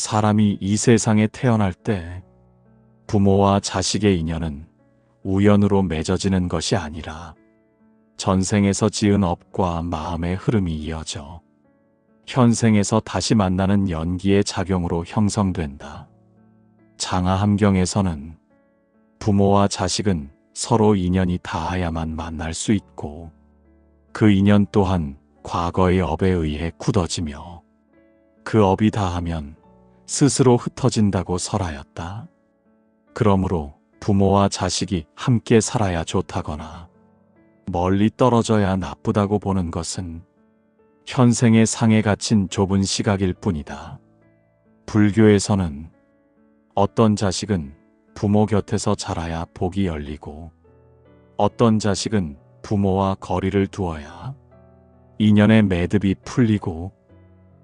사람이 이 세상에 태어날 때 부모와 자식의 인연은 우연으로 맺어지는 것이 아니라 전생에서 지은 업과 마음의 흐름이 이어져 현생에서 다시 만나는 연기의 작용으로 형성된다. 장하함경에서는 부모와 자식은 서로 인연이 닿아야만 만날 수 있고 그 인연 또한 과거의 업에 의해 굳어지며 그 업이 닿으면 스스로 흩어진다고 설하였다. 그러므로 부모와 자식이 함께 살아야 좋다거나 멀리 떨어져야 나쁘다고 보는 것은 현생의 상에 갇힌 좁은 시각일 뿐이다. 불교에서는 어떤 자식은 부모 곁에서 자라야 복이 열리고 어떤 자식은 부모와 거리를 두어야 인연의 매듭이 풀리고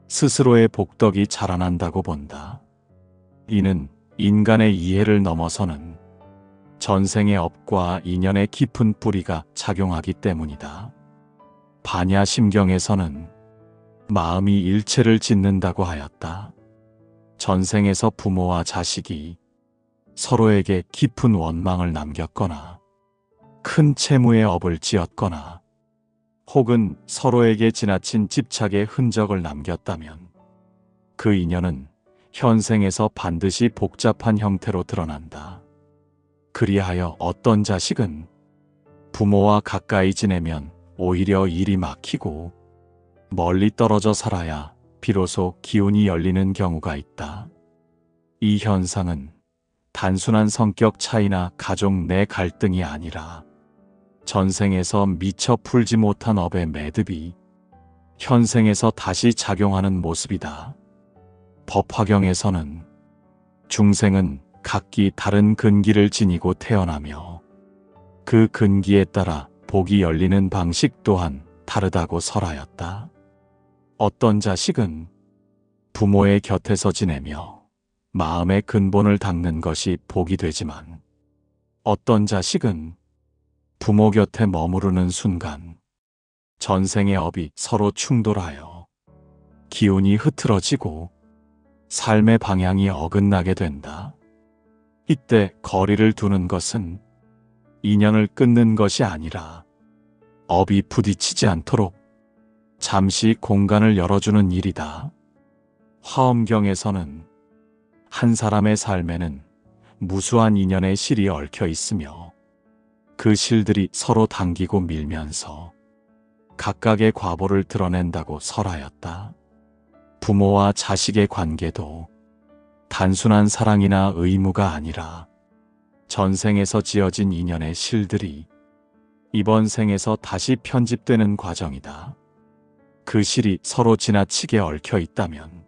스스로의 복덕이 자라난다고 본다. 이는 인간의 이해를 넘어서는 전생의 업과 인연의 깊은 뿌리가 작용하기 때문이다. 반야심경에서는 마음이 일체를 짓는다고 하였다. 전생에서 부모와 자식이 서로에게 깊은 원망을 남겼거나 큰 채무의 업을 지었거나 혹은 서로에게 지나친 집착의 흔적을 남겼다면 그 인연은 현생에서 반드시 복잡한 형태로 드러난다. 그리하여 어떤 자식은 부모와 가까이 지내면 오히려 일이 막히고 멀리 떨어져 살아야 비로소 기운이 열리는 경우가 있다. 이 현상은 단순한 성격 차이나 가족 내 갈등이 아니라 전생에서 미처 풀지 못한 업의 매듭이 현생에서 다시 작용하는 모습이다. 법화경에서는 중생은 각기 다른 근기를 지니고 태어나며 그 근기에 따라 복이 열리는 방식 또한 다르다고 설하였다. 어떤 자식은 부모의 곁에서 지내며 마음의 근본을 닦는 것이 복이 되지만 어떤 자식은 부모 곁에 머무르는 순간 전생의 업이 서로 충돌하여 기운이 흐트러지고 삶의 방향이 어긋나게 된다. 이때 거리를 두는 것은 인연을 끊는 것이 아니라 업이 부딪히지 않도록 잠시 공간을 열어주는 일이다. 화엄경에서는 한 사람의 삶에는 무수한 인연의 실이 얽혀 있으며 그 실들이 서로 당기고 밀면서 각각의 과보를 드러낸다고 설하였다. 부모와 자식의 관계도 단순한 사랑이나 의무가 아니라 전생에서 지어진 인연의 실들이 이번 생에서 다시 편집되는 과정이다. 그 실이 서로 지나치게 얽혀 있다면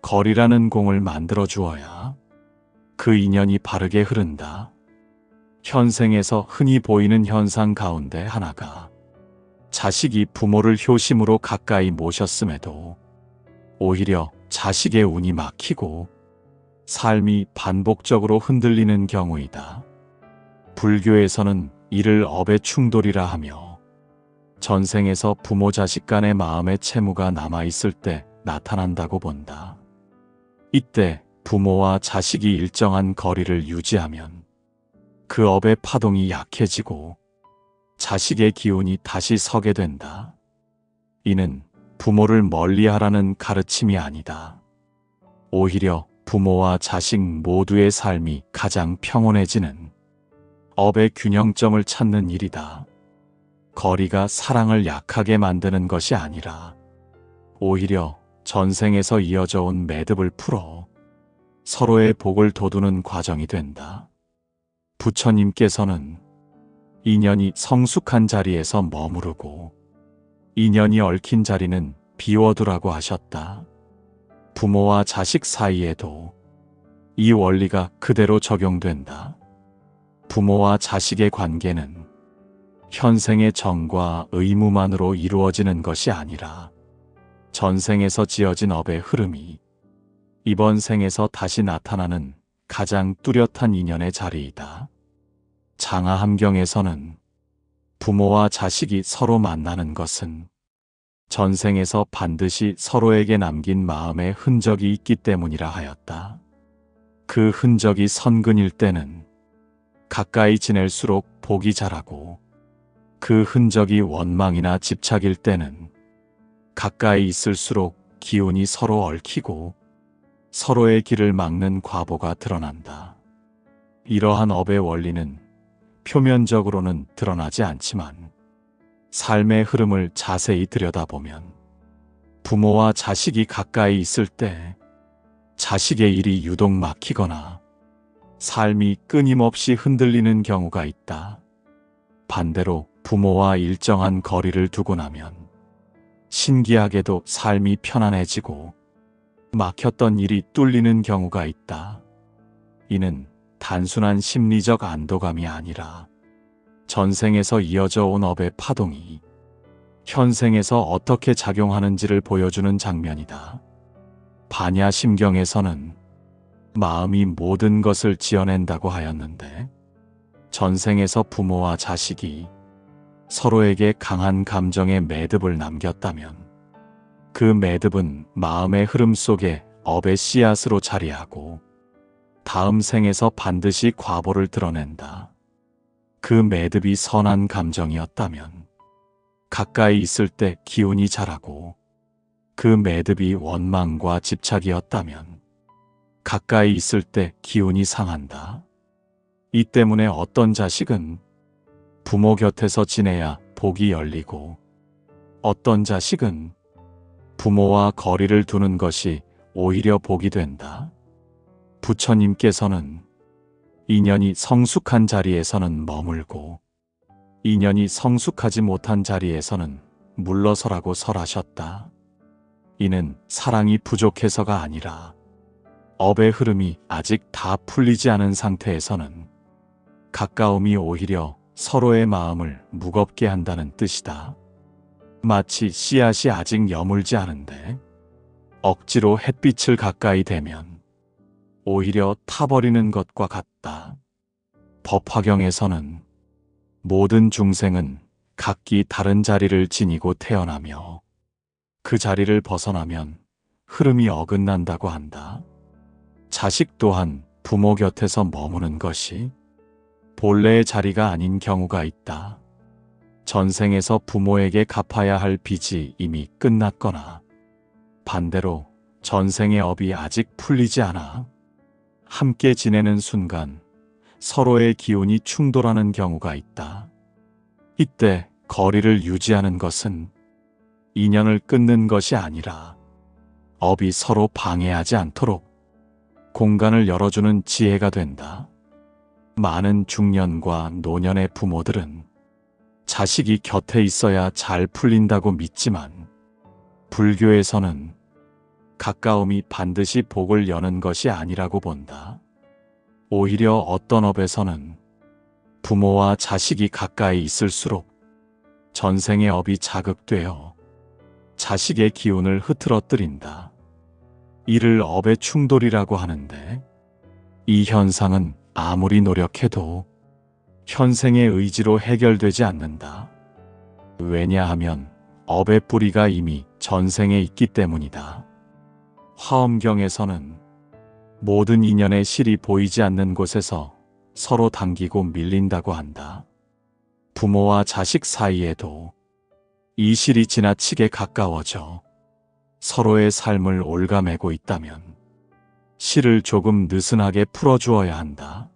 거리라는 공을 만들어 주어야 그 인연이 바르게 흐른다. 현생에서 흔히 보이는 현상 가운데 하나가 자식이 부모를 효심으로 가까이 모셨음에도 오히려 자식의 운이 막히고 삶이 반복적으로 흔들리는 경우이다. 불교에서는 이를 업의 충돌이라 하며 전생에서 부모 자식 간의 마음의 채무가 남아있을 때 나타난다고 본다. 이때 부모와 자식이 일정한 거리를 유지하면 그 업의 파동이 약해지고 자식의 기운이 다시 서게 된다. 이는 부모를 멀리하라는 가르침이 아니다. 오히려 부모와 자식 모두의 삶이 가장 평온해지는 업의 균형점을 찾는 일이다. 거리가 사랑을 약하게 만드는 것이 아니라 오히려 전생에서 이어져 온 매듭을 풀어 서로의 복을 돋우는 과정이 된다. 부처님께서는 인연이 성숙한 자리에서 머무르고 인연이 얽힌 자리는 비워두라고 하셨다. 부모와 자식 사이에도 이 원리가 그대로 적용된다. 부모와 자식의 관계는 현생의 정과 의무만으로 이루어지는 것이 아니라 전생에서 지어진 업의 흐름이 이번 생에서 다시 나타나는 가장 뚜렷한 인연의 자리이다. 장하함경에서는 부모와 자식이 서로 만나는 것은 전생에서 반드시 서로에게 남긴 마음의 흔적이 있기 때문이라 하였다. 그 흔적이 선근일 때는 가까이 지낼수록 복이 자라고, 그 흔적이 원망이나 집착일 때는 가까이 있을수록 기운이 서로 얽히고 서로의 길을 막는 과보가 드러난다. 이러한 업의 원리는 표면적으로는 드러나지 않지만 삶의 흐름을 자세히 들여다보면 부모와 자식이 가까이 있을 때 자식의 일이 유독 막히거나 삶이 끊임없이 흔들리는 경우가 있다. 반대로 부모와 일정한 거리를 두고 나면 신기하게도 삶이 편안해지고 막혔던 일이 뚫리는 경우가 있다. 이는 단순한 심리적 안도감이 아니라 전생에서 이어져 온 업의 파동이 현생에서 어떻게 작용하는지를 보여주는 장면이다. 반야심경에서는 마음이 모든 것을 지어낸다고 하였는데, 전생에서 부모와 자식이 서로에게 강한 감정의 매듭을 남겼다면 그 매듭은 마음의 흐름 속에 업의 씨앗으로 자리하고 다음 생에서 반드시 과보를 드러낸다. 그 매듭이 선한 감정이었다면 가까이 있을 때 기운이 자라고, 그 매듭이 원망과 집착이었다면 가까이 있을 때 기운이 상한다. 이 때문에 어떤 자식은 부모 곁에서 지내야 복이 열리고, 어떤 자식은 부모와 거리를 두는 것이 오히려 복이 된다. 부처님께서는 인연이 성숙한 자리에서는 머물고 인연이 성숙하지 못한 자리에서는 물러서라고 설하셨다. 이는 사랑이 부족해서가 아니라 업의 흐름이 아직 다 풀리지 않은 상태에서는 가까움이 오히려 서로의 마음을 무겁게 한다는 뜻이다. 마치 씨앗이 아직 여물지 않은데 억지로 햇빛을 가까이 대면 오히려 타버리는 것과 같다. 법화경에서는 모든 중생은 각기 다른 자리를 지니고 태어나며 그 자리를 벗어나면 흐름이 어긋난다고 한다. 자식 또한 부모 곁에서 머무는 것이 본래의 자리가 아닌 경우가 있다. 전생에서 부모에게 갚아야 할 빚이 이미 끝났거나 반대로 전생의 업이 아직 풀리지 않아 함께 지내는 순간 서로의 기운이 충돌하는 경우가 있다. 이때 거리를 유지하는 것은 인연을 끊는 것이 아니라 업이 서로 방해하지 않도록 공간을 열어주는 지혜가 된다. 많은 중년과 노년의 부모들은 자식이 곁에 있어야 잘 풀린다고 믿지만 불교에서는 가까움이 반드시 복을 여는 것이 아니라고 본다. 오히려 어떤 업에서는 부모와 자식이 가까이 있을수록 전생의 업이 자극되어 자식의 기운을 흐트러뜨린다. 이를 업의 충돌이라고 하는데, 이 현상은 아무리 노력해도 현생의 의지로 해결되지 않는다. 왜냐하면 업의 뿌리가 이미 전생에 있기 때문이다. 화엄경에서는 모든 인연의 실이 보이지 않는 곳에서 서로 당기고 밀린다고 한다. 부모와 자식 사이에도 이 실이 지나치게 가까워져 서로의 삶을 올가매고 있다면 실을 조금 느슨하게 풀어주어야 한다.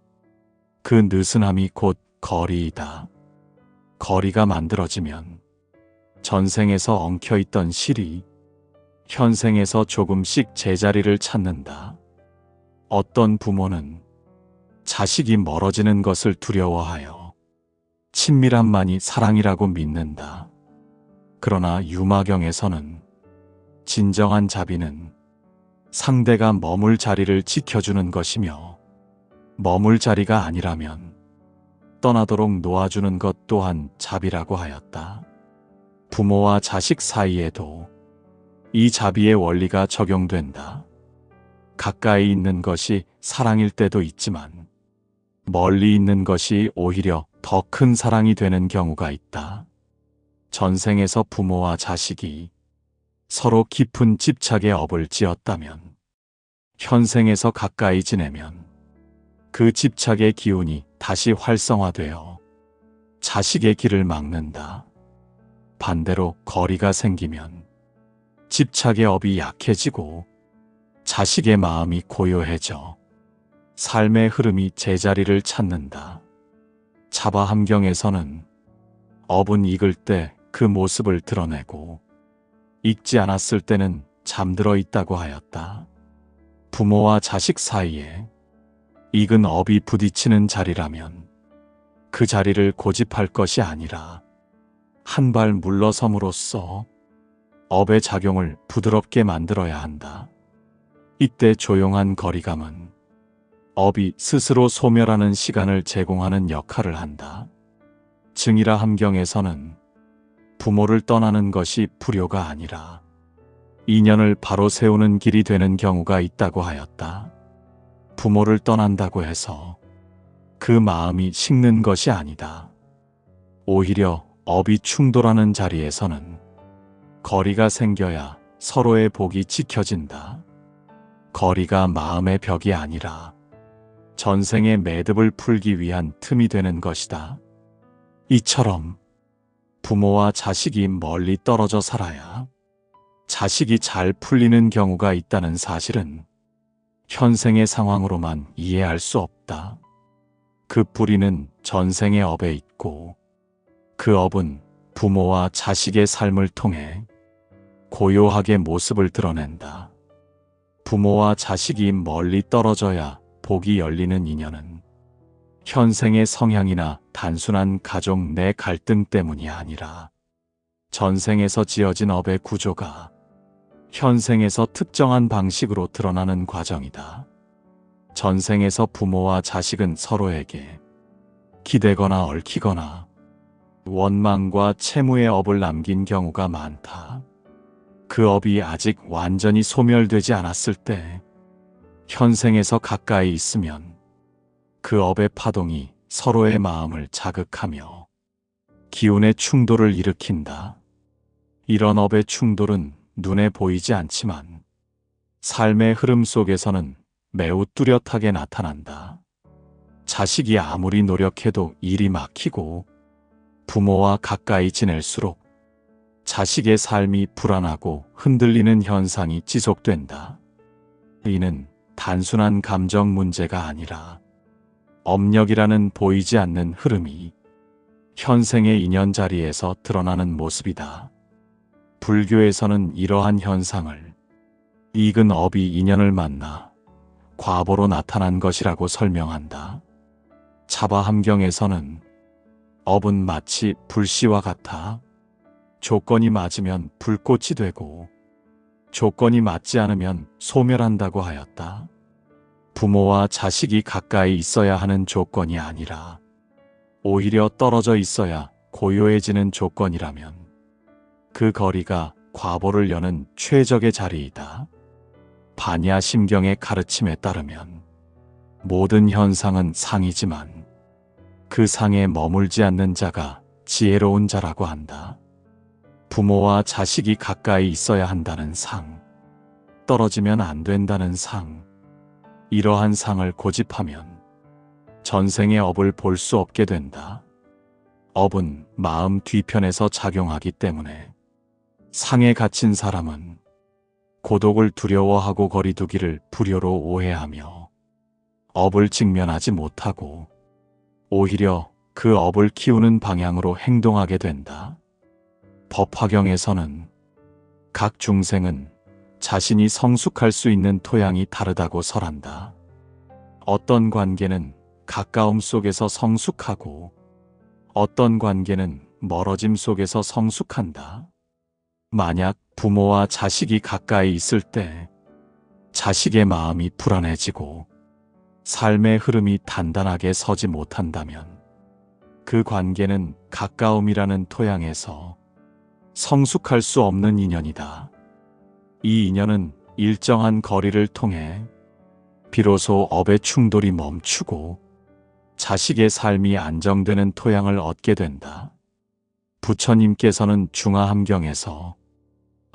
그 느슨함이 곧 거리이다. 거리가 만들어지면 전생에서 엉켜있던 실이 현생에서 조금씩 제자리를 찾는다. 어떤 부모는 자식이 멀어지는 것을 두려워하여 친밀함만이 사랑이라고 믿는다. 그러나 유마경에서는 진정한 자비는 상대가 머물 자리를 지켜주는 것이며, 머물 자리가 아니라면 떠나도록 놓아주는 것 또한 자비라고 하였다. 부모와 자식 사이에도 이 자비의 원리가 적용된다. 가까이 있는 것이 사랑일 때도 있지만 멀리 있는 것이 오히려 더 큰 사랑이 되는 경우가 있다. 전생에서 부모와 자식이 서로 깊은 집착의 업을 지었다면, 현생에서 가까이 지내면 그 집착의 기운이 다시 활성화되어 자식의 길을 막는다. 반대로 거리가 생기면 집착의 업이 약해지고 자식의 마음이 고요해져 삶의 흐름이 제자리를 찾는다. 자바 함경에서는 업은 익을 때 그 모습을 드러내고 익지 않았을 때는 잠들어 있다고 하였다. 부모와 자식 사이에 익은 업이 부딪히는 자리라면 그 자리를 고집할 것이 아니라 한 발 물러섬으로써 업의 작용을 부드럽게 만들어야 한다. 이때 조용한 거리감은 업이 스스로 소멸하는 시간을 제공하는 역할을 한다. 증이라 함경에서는 부모를 떠나는 것이 불효가 아니라 인연을 바로 세우는 길이 되는 경우가 있다고 하였다. 부모를 떠난다고 해서 그 마음이 식는 것이 아니다. 오히려 업이 충돌하는 자리에서는 거리가 생겨야 서로의 복이 지켜진다. 거리가 마음의 벽이 아니라 전생의 매듭을 풀기 위한 틈이 되는 것이다. 이처럼 부모와 자식이 멀리 떨어져 살아야 자식이 잘 풀리는 경우가 있다는 사실은 현생의 상황으로만 이해할 수 없다. 그 뿌리는 전생의 업에 있고 그 업은 부모와 자식의 삶을 통해 고요하게 모습을 드러낸다. 부모와 자식이 멀리 떨어져야 복이 열리는 인연은 현생의 성향이나 단순한 가족 내 갈등 때문이 아니라 전생에서 지어진 업의 구조가 현생에서 특정한 방식으로 드러나는 과정이다. 전생에서 부모와 자식은 서로에게 기대거나 얽히거나 원망과 채무의 업을 남긴 경우가 많다. 그 업이 아직 완전히 소멸되지 않았을 때 현생에서 가까이 있으면 그 업의 파동이 서로의 마음을 자극하며 기운의 충돌을 일으킨다. 이런 업의 충돌은 눈에 보이지 않지만 삶의 흐름 속에서는 매우 뚜렷하게 나타난다. 자식이 아무리 노력해도 일이 막히고 부모와 가까이 지낼수록 자식의 삶이 불안하고 흔들리는 현상이 지속된다. 이는 단순한 감정 문제가 아니라 업력이라는 보이지 않는 흐름이 현생의 인연 자리에서 드러나는 모습이다. 불교에서는 이러한 현상을 익은 업이 인연을 만나 과보로 나타난 것이라고 설명한다. 자바 함경에서는 업은 마치 불씨와 같아 조건이 맞으면 불꽃이 되고 조건이 맞지 않으면 소멸한다고 하였다. 부모와 자식이 가까이 있어야 하는 조건이 아니라 오히려 떨어져 있어야 고요해지는 조건이라면 그 거리가 과보를 여는 최적의 자리이다. 반야심경의 가르침에 따르면 모든 현상은 상이지만 그 상에 머물지 않는 자가 지혜로운 자라고 한다. 부모와 자식이 가까이 있어야 한다는 상, 떨어지면 안 된다는 상, 이러한 상을 고집하면 전생의 업을 볼 수 없게 된다. 업은 마음 뒤편에서 작용하기 때문에 상에 갇힌 사람은 고독을 두려워하고 거리두기를 불효로 오해하며 업을 직면하지 못하고 오히려 그 업을 키우는 방향으로 행동하게 된다. 법화경에서는 각 중생은 자신이 성숙할 수 있는 토양이 다르다고 설한다. 어떤 관계는 가까움 속에서 성숙하고 어떤 관계는 멀어짐 속에서 성숙한다. 만약 부모와 자식이 가까이 있을 때 자식의 마음이 불안해지고 삶의 흐름이 단단하게 서지 못한다면 그 관계는 가까움이라는 토양에서 성숙할 수 없는 인연이다. 이 인연은 일정한 거리를 통해 비로소 업의 충돌이 멈추고 자식의 삶이 안정되는 토양을 얻게 된다. 부처님께서는 중화함경에서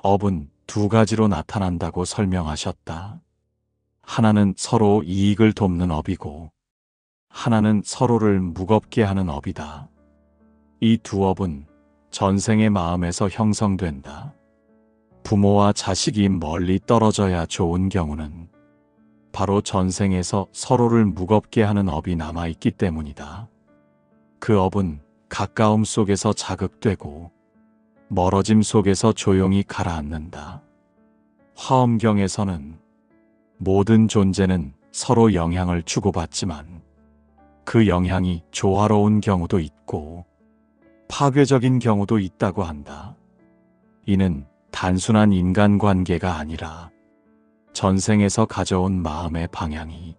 업은 두 가지로 나타난다고 설명하셨다. 하나는 서로 이익을 돕는 업이고, 하나는 서로를 무겁게 하는 업이다. 이 두 업은 전생의 마음에서 형성된다. 부모와 자식이 멀리 떨어져야 좋은 경우는 바로 전생에서 서로를 무겁게 하는 업이 남아있기 때문이다. 그 업은 가까움 속에서 자극되고 멀어짐 속에서 조용히 가라앉는다. 화엄경에서는 모든 존재는 서로 영향을 주고받지만 그 영향이 조화로운 경우도 있고 파괴적인 경우도 있다고 한다. 이는 단순한 인간관계가 아니라 전생에서 가져온 마음의 방향이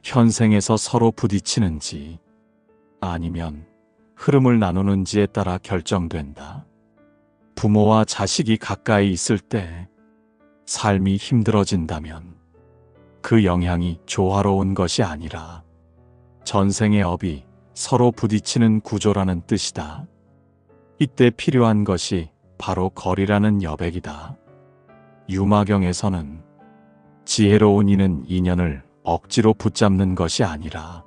현생에서 서로 부딪히는지 아니면 흐름을 나누는지에 따라 결정된다. 부모와 자식이 가까이 있을 때 삶이 힘들어진다면 그 영향이 조화로운 것이 아니라 전생의 업이 서로 부딪히는 구조라는 뜻이다. 이때 필요한 것이 바로 거리라는 여백이다. 유마경에서는 지혜로운 이는 인연을 억지로 붙잡는 것이 아니라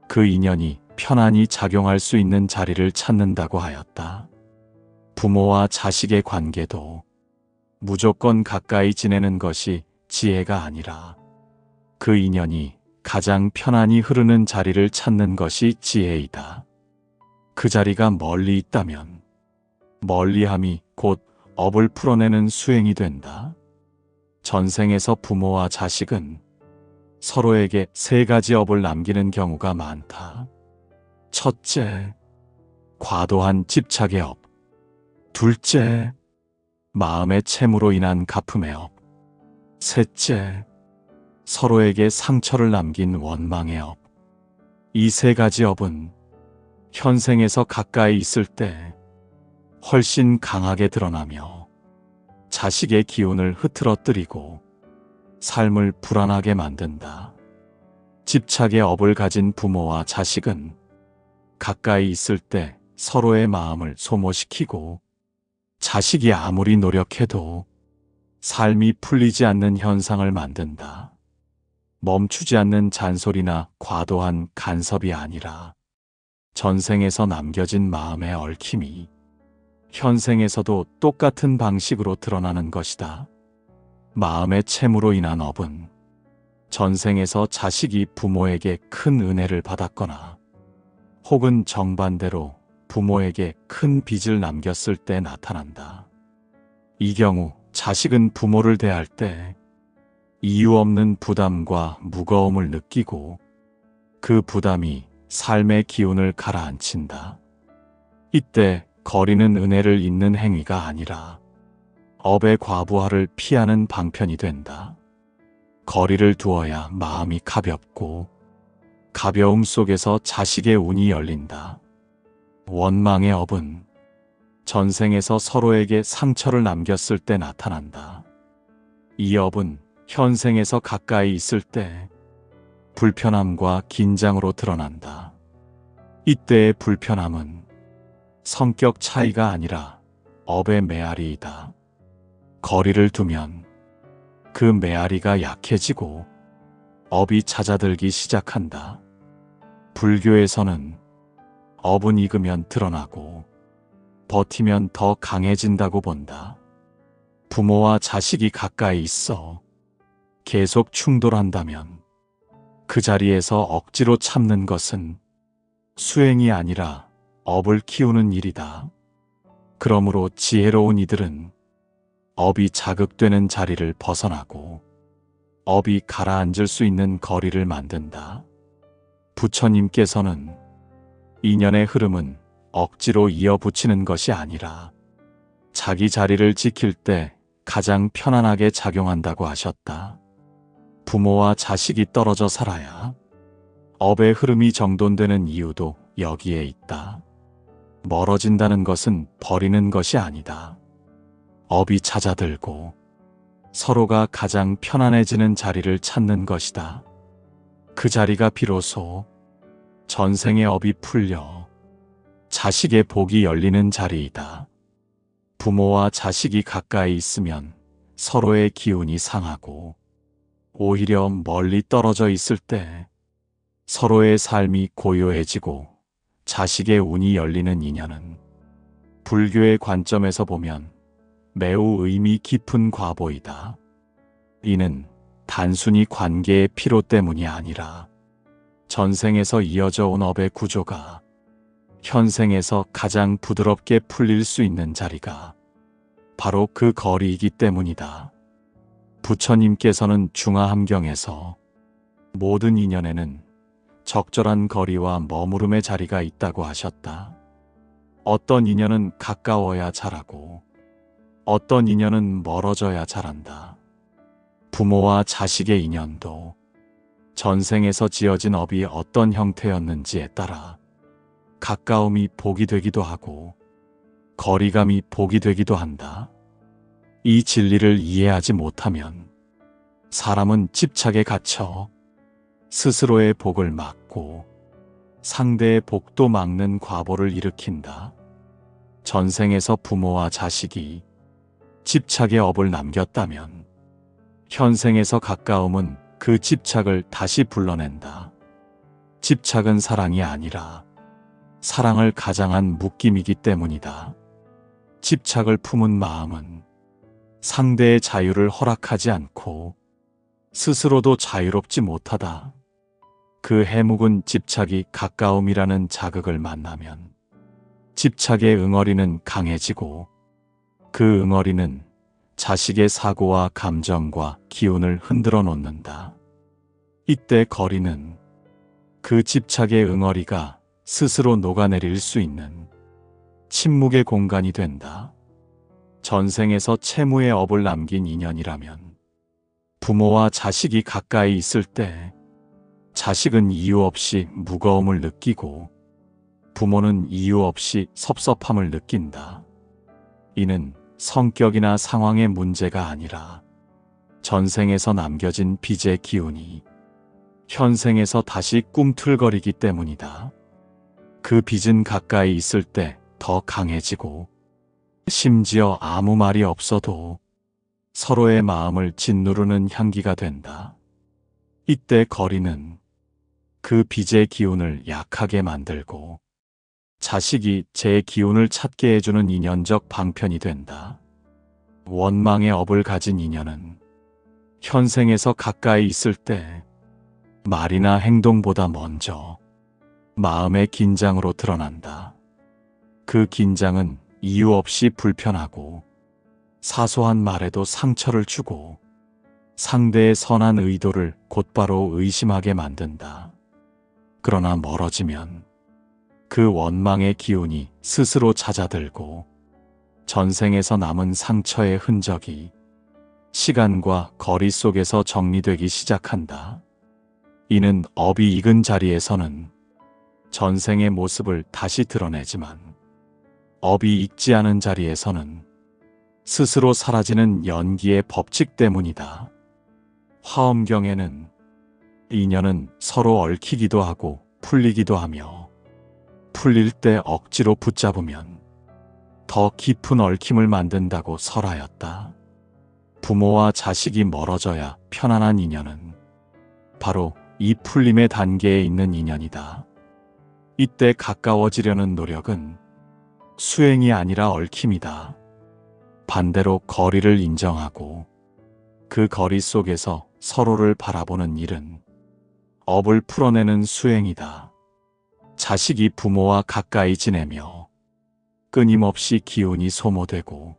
그 인연이 편안히 작용할 수 있는 자리를 찾는다고 하였다. 부모와 자식의 관계도 무조건 가까이 지내는 것이 지혜가 아니라 그 인연이 가장 편안히 흐르는 자리를 찾는 것이 지혜이다. 그 자리가 멀리 있다면 멀리함이 곧 업을 풀어내는 수행이 된다. 전생에서 부모와 자식은 서로에게 세 가지 업을 남기는 경우가 많다. 첫째, 과도한 집착의 업. 둘째, 마음의 채무로 인한 가품의 업. 셋째, 서로에게 상처를 남긴 원망의 업. 이 세 가지 업은 현생에서 가까이 있을 때 훨씬 강하게 드러나며 자식의 기운을 흐트러뜨리고 삶을 불안하게 만든다. 집착의 업을 가진 부모와 자식은 가까이 있을 때 서로의 마음을 소모시키고 자식이 아무리 노력해도 삶이 풀리지 않는 현상을 만든다. 멈추지 않는 잔소리나 과도한 간섭이 아니라 전생에서 남겨진 마음의 얽힘이 현생에서도 똑같은 방식으로 드러나는 것이다. 마음의 채무로 인한 업은 전생에서 자식이 부모에게 큰 은혜를 받았거나 혹은 정반대로 부모에게 큰 빚을 남겼을 때 나타난다. 이 경우 자식은 부모를 대할 때 이유 없는 부담과 무거움을 느끼고 그 부담이 삶의 기운을 가라앉힌다. 이때 거리는 은혜를 잇는 행위가 아니라 업의 과부하를 피하는 방편이 된다. 거리를 두어야 마음이 가볍고 가벼움 속에서 자식의 운이 열린다. 원망의 업은 전생에서 서로에게 상처를 남겼을 때 나타난다. 이 업은 현생에서 가까이 있을 때 불편함과 긴장으로 드러난다. 이때의 불편함은 성격 차이가 아니라 업의 메아리이다. 거리를 두면 그 메아리가 약해지고 업이 잦아들기 시작한다. 불교에서는 업은 익으면 드러나고 버티면 더 강해진다고 본다. 부모와 자식이 가까이 있어 계속 충돌한다면 그 자리에서 억지로 참는 것은 수행이 아니라 업을 키우는 일이다. 그러므로 지혜로운 이들은 업이 자극되는 자리를 벗어나고 업이 가라앉을 수 있는 거리를 만든다. 부처님께서는 인연의 흐름은 억지로 이어붙이는 것이 아니라 자기 자리를 지킬 때 가장 편안하게 작용한다고 하셨다. 부모와 자식이 떨어져 살아야 업의 흐름이 정돈되는 이유도 여기에 있다. 멀어진다는 것은 버리는 것이 아니다. 업이 잦아들고 서로가 가장 편안해지는 자리를 찾는 것이다. 그 자리가 비로소 전생의 업이 풀려 자식의 복이 열리는 자리이다. 부모와 자식이 가까이 있으면 서로의 기운이 상하고 오히려 멀리 떨어져 있을 때 서로의 삶이 고요해지고 자식의 운이 열리는 인연은 불교의 관점에서 보면 매우 의미 깊은 과보이다. 이는 단순히 관계의 피로 때문이 아니라 전생에서 이어져 온 업의 구조가 현생에서 가장 부드럽게 풀릴 수 있는 자리가 바로 그 거리이기 때문이다. 부처님께서는 중화함경에서 모든 인연에는 적절한 거리와 머무름의 자리가 있다고 하셨다. 어떤 인연은 가까워야 자라고 어떤 인연은 멀어져야 자란다. 부모와 자식의 인연도 전생에서 지어진 업이 어떤 형태였는지에 따라 가까움이 복이 되기도 하고 거리감이 복이 되기도 한다. 이 진리를 이해하지 못하면 사람은 집착에 갇혀 스스로의 복을 막고 상대의 복도 막는 과보를 일으킨다. 전생에서 부모와 자식이 집착의 업을 남겼다면 현생에서 가까움은 그 집착을 다시 불러낸다. 집착은 사랑이 아니라 사랑을 가장한 묶임이기 때문이다. 집착을 품은 마음은 상대의 자유를 허락하지 않고 스스로도 자유롭지 못하다. 그 해묵은 집착이 가까움이라는 자극을 만나면 집착의 응어리는 강해지고 그 응어리는 자식의 사고와 감정과 기운을 흔들어 놓는다. 이때 거리는 그 집착의 응어리가 스스로 녹아내릴 수 있는 침묵의 공간이 된다. 전생에서 채무의 업을 남긴 인연이라면 부모와 자식이 가까이 있을 때 자식은 이유 없이 무거움을 느끼고 부모는 이유 없이 섭섭함을 느낀다. 이는 성격이나 상황의 문제가 아니라 전생에서 남겨진 빚의 기운이 현생에서 다시 꿈틀거리기 때문이다. 그 빚은 가까이 있을 때 더 강해지고 심지어 아무 말이 없어도 서로의 마음을 짓누르는 향기가 된다. 이때 거리는 그 빚의 기운을 약하게 만들고 자식이 제 기운을 찾게 해주는 인연적 방편이 된다. 원망의 업을 가진 인연은 현생에서 가까이 있을 때 말이나 행동보다 먼저 마음의 긴장으로 드러난다. 그 긴장은 이유 없이 불편하고 사소한 말에도 상처를 주고 상대의 선한 의도를 곧바로 의심하게 만든다. 그러나 멀어지면 그 원망의 기운이 스스로 잦아들고 전생에서 남은 상처의 흔적이 시간과 거리 속에서 정리되기 시작한다. 이는 업이 익은 자리에서는 전생의 모습을 다시 드러내지만 업이 익지 않은 자리에서는 스스로 사라지는 연기의 법칙 때문이다. 화엄경에는 인연은 서로 얽히기도 하고 풀리기도 하며 풀릴 때 억지로 붙잡으면 더 깊은 얽힘을 만든다고 설하였다. 부모와 자식이 멀어져야 편안한 인연은 바로 이 풀림의 단계에 있는 인연이다. 이때 가까워지려는 노력은 수행이 아니라 얽힘이다. 반대로 거리를 인정하고 그 거리 속에서 서로를 바라보는 일은 업을 풀어내는 수행이다. 자식이 부모와 가까이 지내며 끊임없이 기운이 소모되고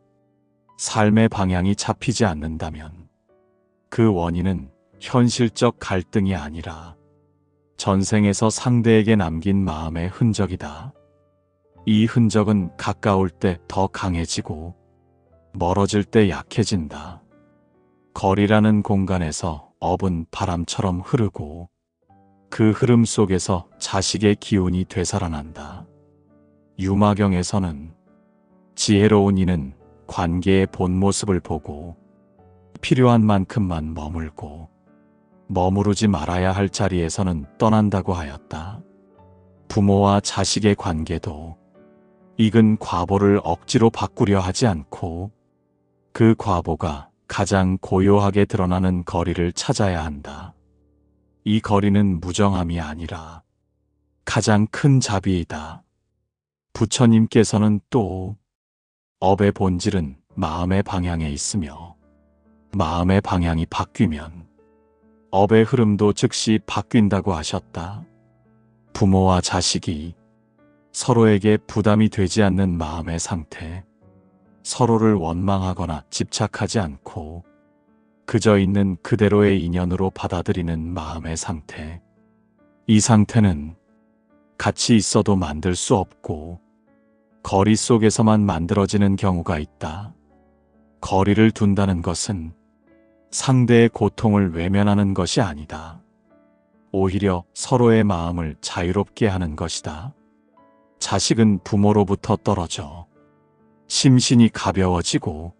삶의 방향이 잡히지 않는다면 그 원인은 현실적 갈등이 아니라 전생에서 상대에게 남긴 마음의 흔적이다. 이 흔적은 가까울 때 더 강해지고 멀어질 때 약해진다. 거리라는 공간에서 업은 바람처럼 흐르고 그 흐름 속에서 자식의 기운이 되살아난다. 유마경에서는 지혜로운 이는 관계의 본 모습을 보고 필요한 만큼만 머물고 머무르지 말아야 할 자리에서는 떠난다고 하였다. 부모와 자식의 관계도 익은 과보를 억지로 바꾸려 하지 않고 그 과보가 가장 고요하게 드러나는 거리를 찾아야 한다. 이 거리는 무정함이 아니라 가장 큰 자비이다. 부처님께서는 또 업의 본질은 마음의 방향에 있으며 마음의 방향이 바뀌면 업의 흐름도 즉시 바뀐다고 하셨다. 부모와 자식이 서로에게 부담이 되지 않는 마음의 상태, 서로를 원망하거나 집착하지 않고 그저 있는 그대로의 인연으로 받아들이는 마음의 상태. 이 상태는 같이 있어도 만들 수 없고 거리 속에서만 만들어지는 경우가 있다. 거리를 둔다는 것은 상대의 고통을 외면하는 것이 아니다. 오히려 서로의 마음을 자유롭게 하는 것이다. 자식은 부모로부터 떨어져 심신이 가벼워지고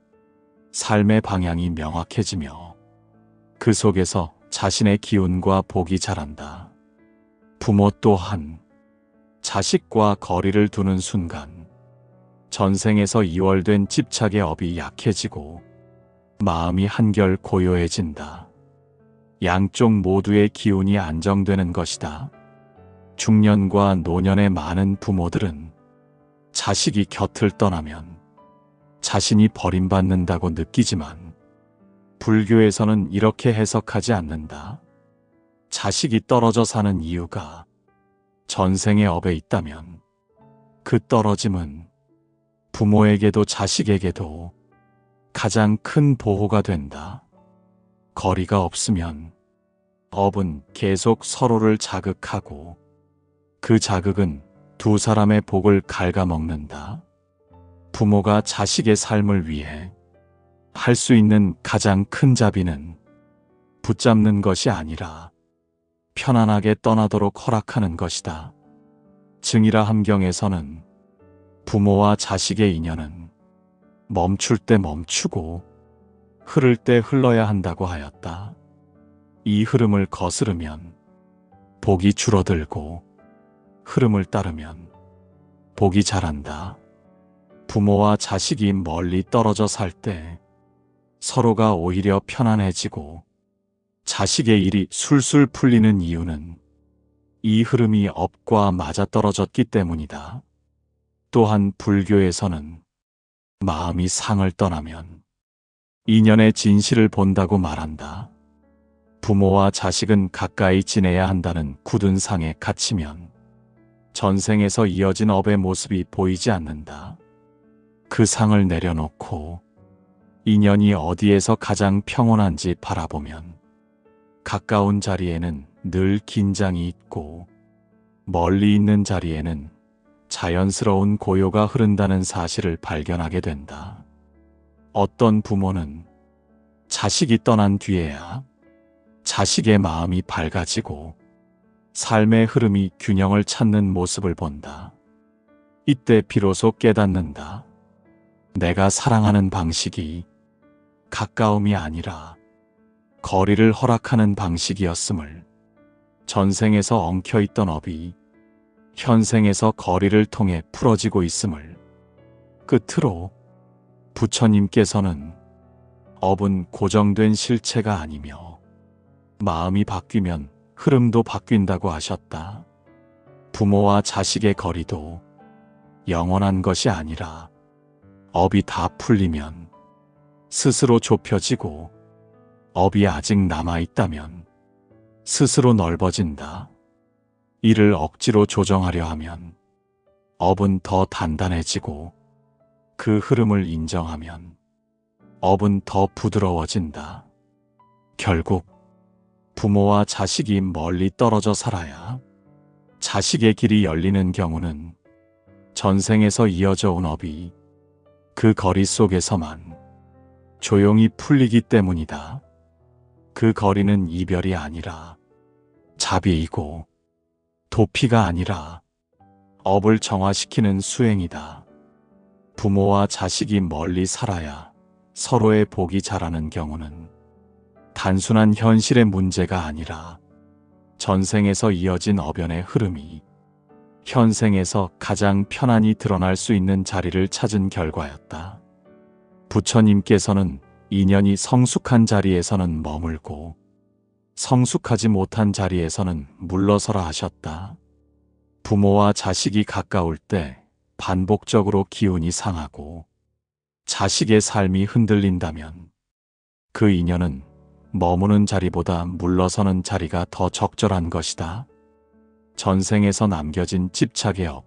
삶의 방향이 명확해지며 그 속에서 자신의 기운과 복이 자란다. 부모 또한 자식과 거리를 두는 순간 전생에서 이월된 집착의 업이 약해지고 마음이 한결 고요해진다. 양쪽 모두의 기운이 안정되는 것이다. 중년과 노년의 많은 부모들은 자식이 곁을 떠나면 자신이 버림받는다고 느끼지만 불교에서는 이렇게 해석하지 않는다. 자식이 떨어져 사는 이유가 전생의 업에 있다면 그 떨어짐은 부모에게도 자식에게도 가장 큰 보호가 된다. 거리가 없으면 업은 계속 서로를 자극하고 그 자극은 두 사람의 복을 갉아먹는다. 부모가 자식의 삶을 위해 할 수 있는 가장 큰 자비는 붙잡는 것이 아니라 편안하게 떠나도록 허락하는 것이다. 증이라 함경에서는 부모와 자식의 인연은 멈출 때 멈추고 흐를 때 흘러야 한다고 하였다. 이 흐름을 거스르면 복이 줄어들고 흐름을 따르면 복이 자란다. 부모와 자식이 멀리 떨어져 살 때 서로가 오히려 편안해지고 자식의 일이 술술 풀리는 이유는 이 흐름이 업과 맞아떨어졌기 때문이다. 또한 불교에서는 마음이 상을 떠나면 인연의 진실을 본다고 말한다. 부모와 자식은 가까이 지내야 한다는 굳은 상에 갇히면 전생에서 이어진 업의 모습이 보이지 않는다. 그 상을 내려놓고 인연이 어디에서 가장 평온한지 바라보면 가까운 자리에는 늘 긴장이 있고 멀리 있는 자리에는 자연스러운 고요가 흐른다는 사실을 발견하게 된다. 어떤 부모는 자식이 떠난 뒤에야 자식의 마음이 밝아지고 삶의 흐름이 균형을 찾는 모습을 본다. 이때 비로소 깨닫는다. 내가 사랑하는 방식이 가까움이 아니라 거리를 허락하는 방식이었음을, 전생에서 엉켜있던 업이 현생에서 거리를 통해 풀어지고 있음을. 끝으로 부처님께서는 업은 고정된 실체가 아니며 마음이 바뀌면 흐름도 바뀐다고 하셨다. 부모와 자식의 거리도 영원한 것이 아니라 업이 다 풀리면 스스로 좁혀지고 업이 아직 남아있다면 스스로 넓어진다. 이를 억지로 조정하려 하면 업은 더 단단해지고 그 흐름을 인정하면 업은 더 부드러워진다. 결국 부모와 자식이 멀리 떨어져 살아야 자식의 길이 열리는 경우는 전생에서 이어져 온 업이 그 거리 속에서만 조용히 풀리기 때문이다. 그 거리는 이별이 아니라 자비이고 도피가 아니라 업을 정화시키는 수행이다. 부모와 자식이 멀리 살아야 서로의 복이 자라는 경우는 단순한 현실의 문제가 아니라 전생에서 이어진 업연의 흐름이 현생에서 가장 편안히 드러날 수 있는 자리를 찾은 결과였다. 부처님께서는 인연이 성숙한 자리에서는 머물고 성숙하지 못한 자리에서는 물러서라 하셨다. 부모와 자식이 가까울 때 반복적으로 기운이 상하고 자식의 삶이 흔들린다면 그 인연은 머무는 자리보다 물러서는 자리가 더 적절한 것이다. 전생에서 남겨진 집착의 업,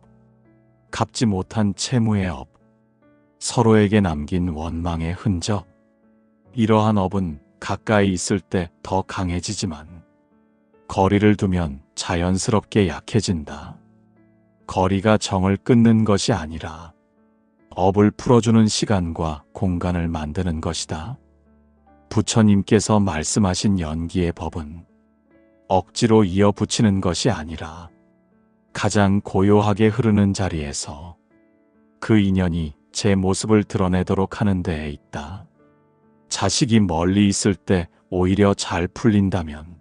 갚지 못한 채무의 업, 서로에게 남긴 원망의 흔적. 이러한 업은 가까이 있을 때 더 강해지지만 거리를 두면 자연스럽게 약해진다. 거리가 정을 끊는 것이 아니라 업을 풀어주는 시간과 공간을 만드는 것이다. 부처님께서 말씀하신 연기의 법은 억지로 이어붙이는 것이 아니라 가장 고요하게 흐르는 자리에서 그 인연이 제 모습을 드러내도록 하는 데에 있다. 자식이 멀리 있을 때 오히려 잘 풀린다면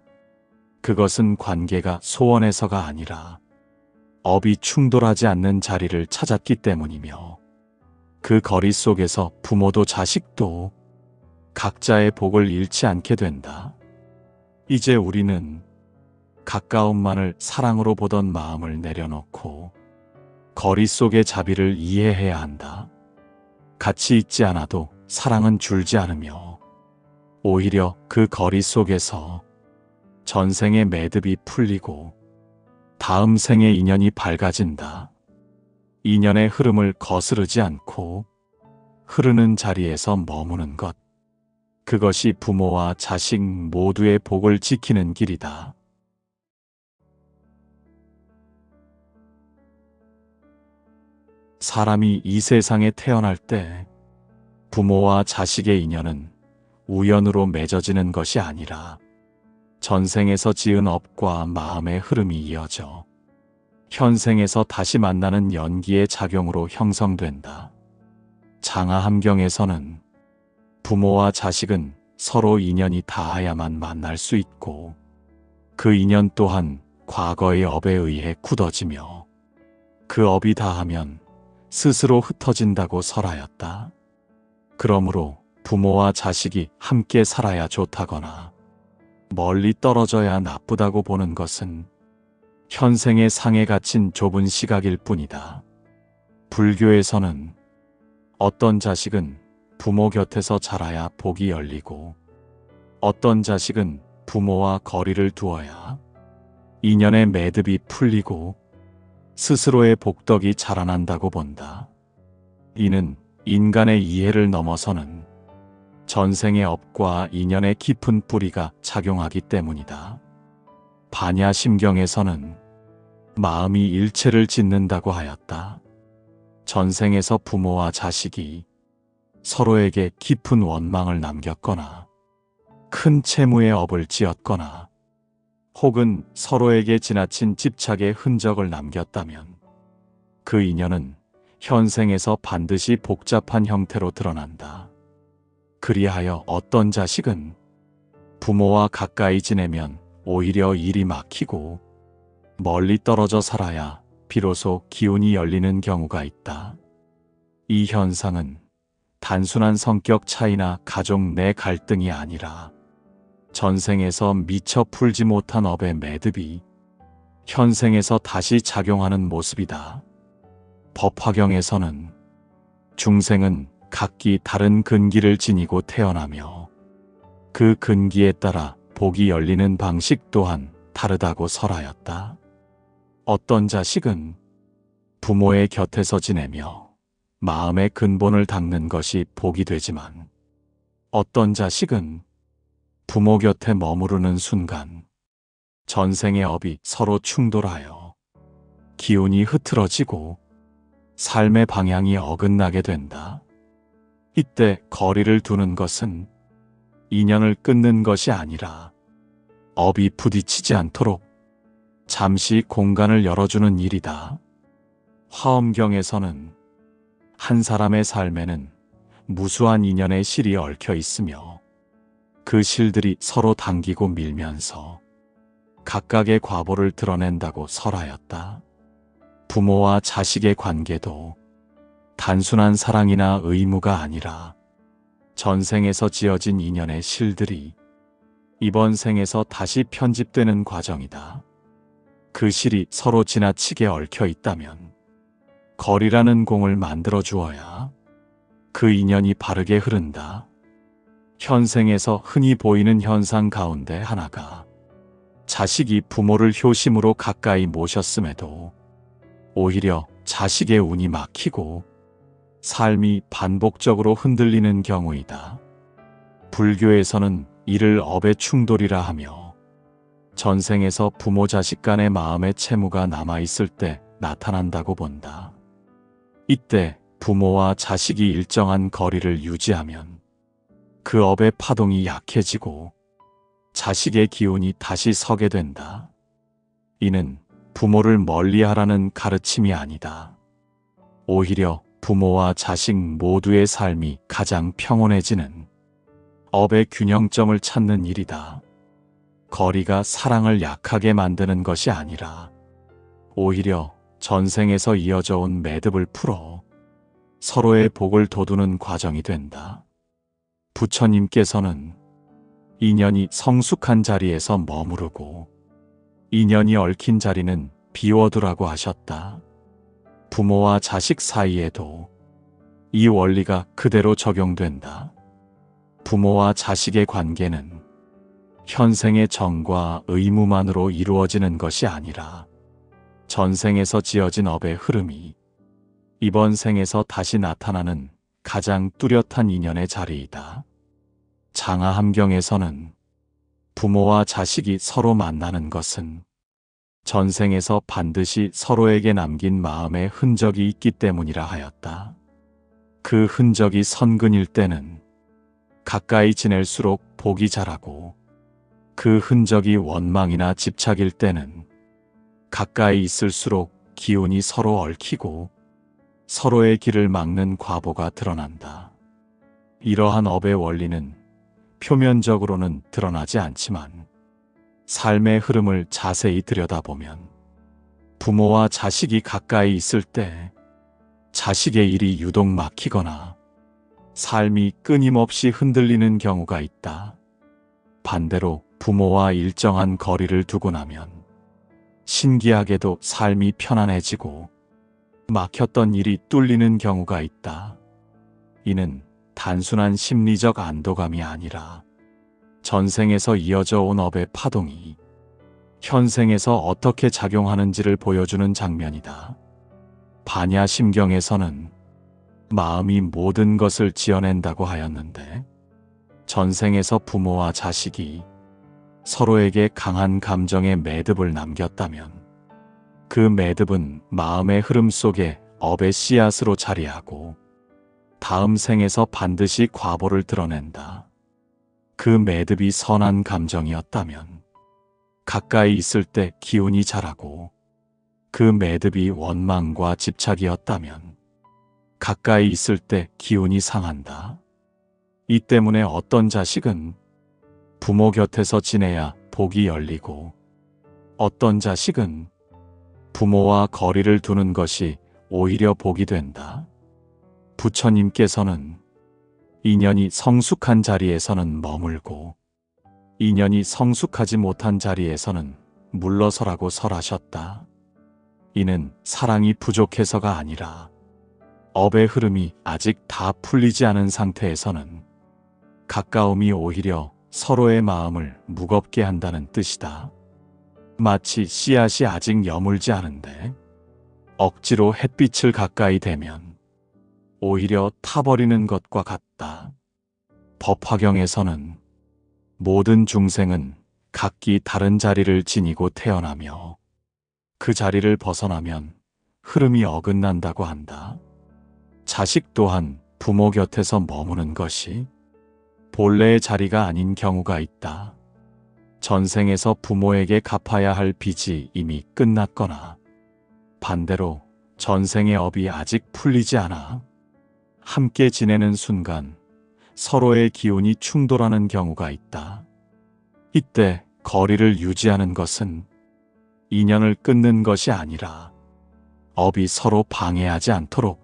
그것은 관계가 소원해서가 아니라 업이 충돌하지 않는 자리를 찾았기 때문이며 그 거리 속에서 부모도 자식도 각자의 복을 잃지 않게 된다. 이제 우리는 가까움만을 사랑으로 보던 마음을 내려놓고 거리 속의 자비를 이해해야 한다. 같이 있지 않아도 사랑은 줄지 않으며 오히려 그 거리 속에서 전생의 매듭이 풀리고 다음 생의 인연이 밝아진다. 인연의 흐름을 거스르지 않고 흐르는 자리에서 머무는 것. 그것이 부모와 자식 모두의 복을 지키는 길이다. 사람이 이 세상에 태어날 때 부모와 자식의 인연은 우연으로 맺어지는 것이 아니라 전생에서 지은 업과 마음의 흐름이 이어져 현생에서 다시 만나는 연기의 작용으로 형성된다. 장하함경에서는 부모와 자식은 서로 인연이 닿아야만 만날 수 있고 그 인연 또한 과거의 업에 의해 굳어지며 그 업이 닿으면 스스로 흩어진다고 설하였다. 그러므로 부모와 자식이 함께 살아야 좋다거나 멀리 떨어져야 나쁘다고 보는 것은 현생의 상에 갇힌 좁은 시각일 뿐이다. 불교에서는 어떤 자식은 부모 곁에서 자라야 복이 열리고 어떤 자식은 부모와 거리를 두어야 인연의 매듭이 풀리고 스스로의 복덕이 자라난다고 본다. 이는 인간의 이해를 넘어서는 전생의 업과 인연의 깊은 뿌리가 작용하기 때문이다. 반야심경에서는 마음이 일체를 짓는다고 하였다. 전생에서 부모와 자식이 서로에게 깊은 원망을 남겼거나 큰 채무의 업을 지었거나 혹은 서로에게 지나친 집착의 흔적을 남겼다면 그 인연은 현생에서 반드시 복잡한 형태로 드러난다. 그리하여 어떤 자식은 부모와 가까이 지내면 오히려 일이 막히고 멀리 떨어져 살아야 비로소 기운이 열리는 경우가 있다. 이 현상은 단순한 성격 차이나 가족 내 갈등이 아니라 전생에서 미처 풀지 못한 업의 매듭이 현생에서 다시 작용하는 모습이다. 법화경에서는 중생은 각기 다른 근기를 지니고 태어나며 그 근기에 따라 복이 열리는 방식 또한 다르다고 설하였다. 어떤 자식은 부모의 곁에서 지내며 마음의 근본을 닦는 것이 복이 되지만 어떤 자식은 부모 곁에 머무르는 순간 전생의 업이 서로 충돌하여 기운이 흐트러지고 삶의 방향이 어긋나게 된다. 이때 거리를 두는 것은 인연을 끊는 것이 아니라 업이 부딪히지 않도록 잠시 공간을 열어주는 일이다. 화엄경에서는 한 사람의 삶에는 무수한 인연의 실이 얽혀 있으며 그 실들이 서로 당기고 밀면서 각각의 과보를 드러낸다고 설하였다. 부모와 자식의 관계도 단순한 사랑이나 의무가 아니라 전생에서 지어진 인연의 실들이 이번 생에서 다시 편집되는 과정이다. 그 실이 서로 지나치게 얽혀 있다면 거리라는 공을 만들어 주어야 그 인연이 바르게 흐른다. 현생에서 흔히 보이는 현상 가운데 하나가 자식이 부모를 효심으로 가까이 모셨음에도 오히려 자식의 운이 막히고 삶이 반복적으로 흔들리는 경우이다. 불교에서는 이를 업의 충돌이라 하며 전생에서 부모 자식 간의 마음의 채무가 남아있을 때 나타난다고 본다. 이때 부모와 자식이 일정한 거리를 유지하면 그 업의 파동이 약해지고 자식의 기운이 다시 서게 된다. 이는 부모를 멀리하라는 가르침이 아니다. 오히려 부모와 자식 모두의 삶이 가장 평온해지는 업의 균형점을 찾는 일이다. 거리가 사랑을 약하게 만드는 것이 아니라 오히려 전생에서 이어져 온 매듭을 풀어 서로의 복을 돋우는 과정이 된다. 부처님께서는 인연이 성숙한 자리에서 머무르고 인연이 얽힌 자리는 비워두라고 하셨다. 부모와 자식 사이에도 이 원리가 그대로 적용된다. 부모와 자식의 관계는 현생의 정과 의무만으로 이루어지는 것이 아니라 전생에서 지어진 업의 흐름이 이번 생에서 다시 나타나는 가장 뚜렷한 인연의 자리이다. 장하함경에서는 부모와 자식이 서로 만나는 것은 전생에서 반드시 서로에게 남긴 마음의 흔적이 있기 때문이라 하였다. 그 흔적이 선근일 때는 가까이 지낼수록 복이 자라고 그 흔적이 원망이나 집착일 때는 가까이 있을수록 기운이 서로 얽히고 서로의 길을 막는 과보가 드러난다. 이러한 업의 원리는 표면적으로는 드러나지 않지만 삶의 흐름을 자세히 들여다보면 부모와 자식이 가까이 있을 때 자식의 일이 유독 막히거나 삶이 끊임없이 흔들리는 경우가 있다. 반대로 부모와 일정한 거리를 두고 나면 신기하게도 삶이 편안해지고 막혔던 일이 뚫리는 경우가 있다. 이는 단순한 심리적 안도감이 아니라 전생에서 이어져 온 업의 파동이 현생에서 어떻게 작용하는지를 보여주는 장면이다. 반야심경에서는 마음이 모든 것을 지어낸다고 하였는데 전생에서 부모와 자식이 서로에게 강한 감정의 매듭을 남겼다면 그 매듭은 마음의 흐름 속에 업의 씨앗으로 자리하고 다음 생에서 반드시 과보를 드러낸다. 그 매듭이 선한 감정이었다면 가까이 있을 때 기운이 자라고 그 매듭이 원망과 집착이었다면 가까이 있을 때 기운이 상한다. 이 때문에 어떤 자식은 부모 곁에서 지내야 복이 열리고 어떤 자식은 부모와 거리를 두는 것이 오히려 복이 된다. 부처님께서는 인연이 성숙한 자리에서는 머물고 인연이 성숙하지 못한 자리에서는 물러서라고 설하셨다. 이는 사랑이 부족해서가 아니라 업의 흐름이 아직 다 풀리지 않은 상태에서는 가까움이 오히려 서로의 마음을 무겁게 한다는 뜻이다. 마치 씨앗이 아직 여물지 않은데 억지로 햇빛을 가까이 대면 오히려 타버리는 것과 같다. 법화경에서는 모든 중생은 각기 다른 자리를 지니고 태어나며 그 자리를 벗어나면 흐름이 어긋난다고 한다. 자식 또한 부모 곁에서 머무는 것이 본래의 자리가 아닌 경우가 있다. 전생에서 부모에게 갚아야 할 빚이 이미 끝났거나 반대로 전생의 업이 아직 풀리지 않아 함께 지내는 순간 서로의 기운이 충돌하는 경우가 있다. 이때 거리를 유지하는 것은 인연을 끊는 것이 아니라 업이 서로 방해하지 않도록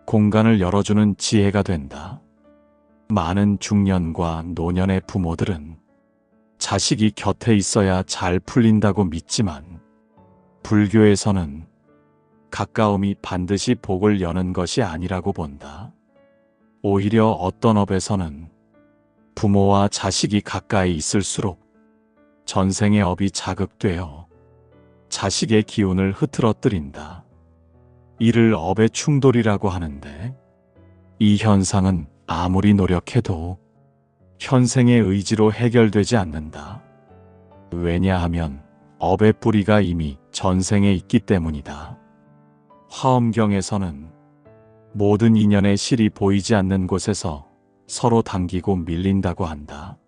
공간을 열어주는 지혜가 된다. 많은 중년과 노년의 부모들은 자식이 곁에 있어야 잘 풀린다고 믿지만, 불교에서는 가까움이 반드시 복을 여는 것이 아니라고 본다. 오히려 어떤 업에서는 부모와 자식이 가까이 있을수록 전생의 업이 자극되어 자식의 기운을 흐트러뜨린다. 이를 업의 충돌이라고 하는데, 이 현상은 아무리 노력해도 현생의 의지로 해결되지 않는다. 왜냐하면 업의 뿌리가 이미 전생에 있기 때문이다. 화엄경에서는 모든 인연의 실이 보이지 않는 곳에서 서로 당기고 밀린다고 한다.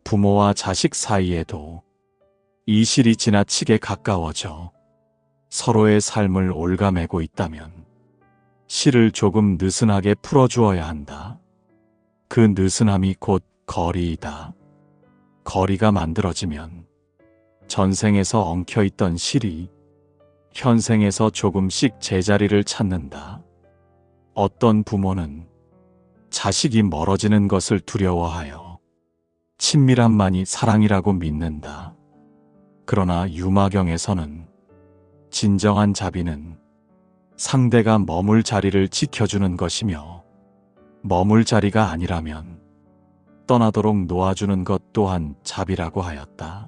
부모와 자식 사이에도 이 실이 지나치게 가까워져 서로의 삶을 옭아매고 있다면 실을 조금 느슨하게 풀어주어야 한다. 그 느슨함이 곧 거리이다. 거리가 만들어지면 전생에서 엉켜있던 실이 현생에서 조금씩 제자리를 찾는다. 어떤 부모는 자식이 멀어지는 것을 두려워하여 친밀함만이 사랑이라고 믿는다. 그러나 유마경에서는 진정한 자비는 상대가 머물 자리를 지켜주는 것이며, 머물 자리가 아니라면 떠나도록 놓아주는 것 또한 자비라고 하였다.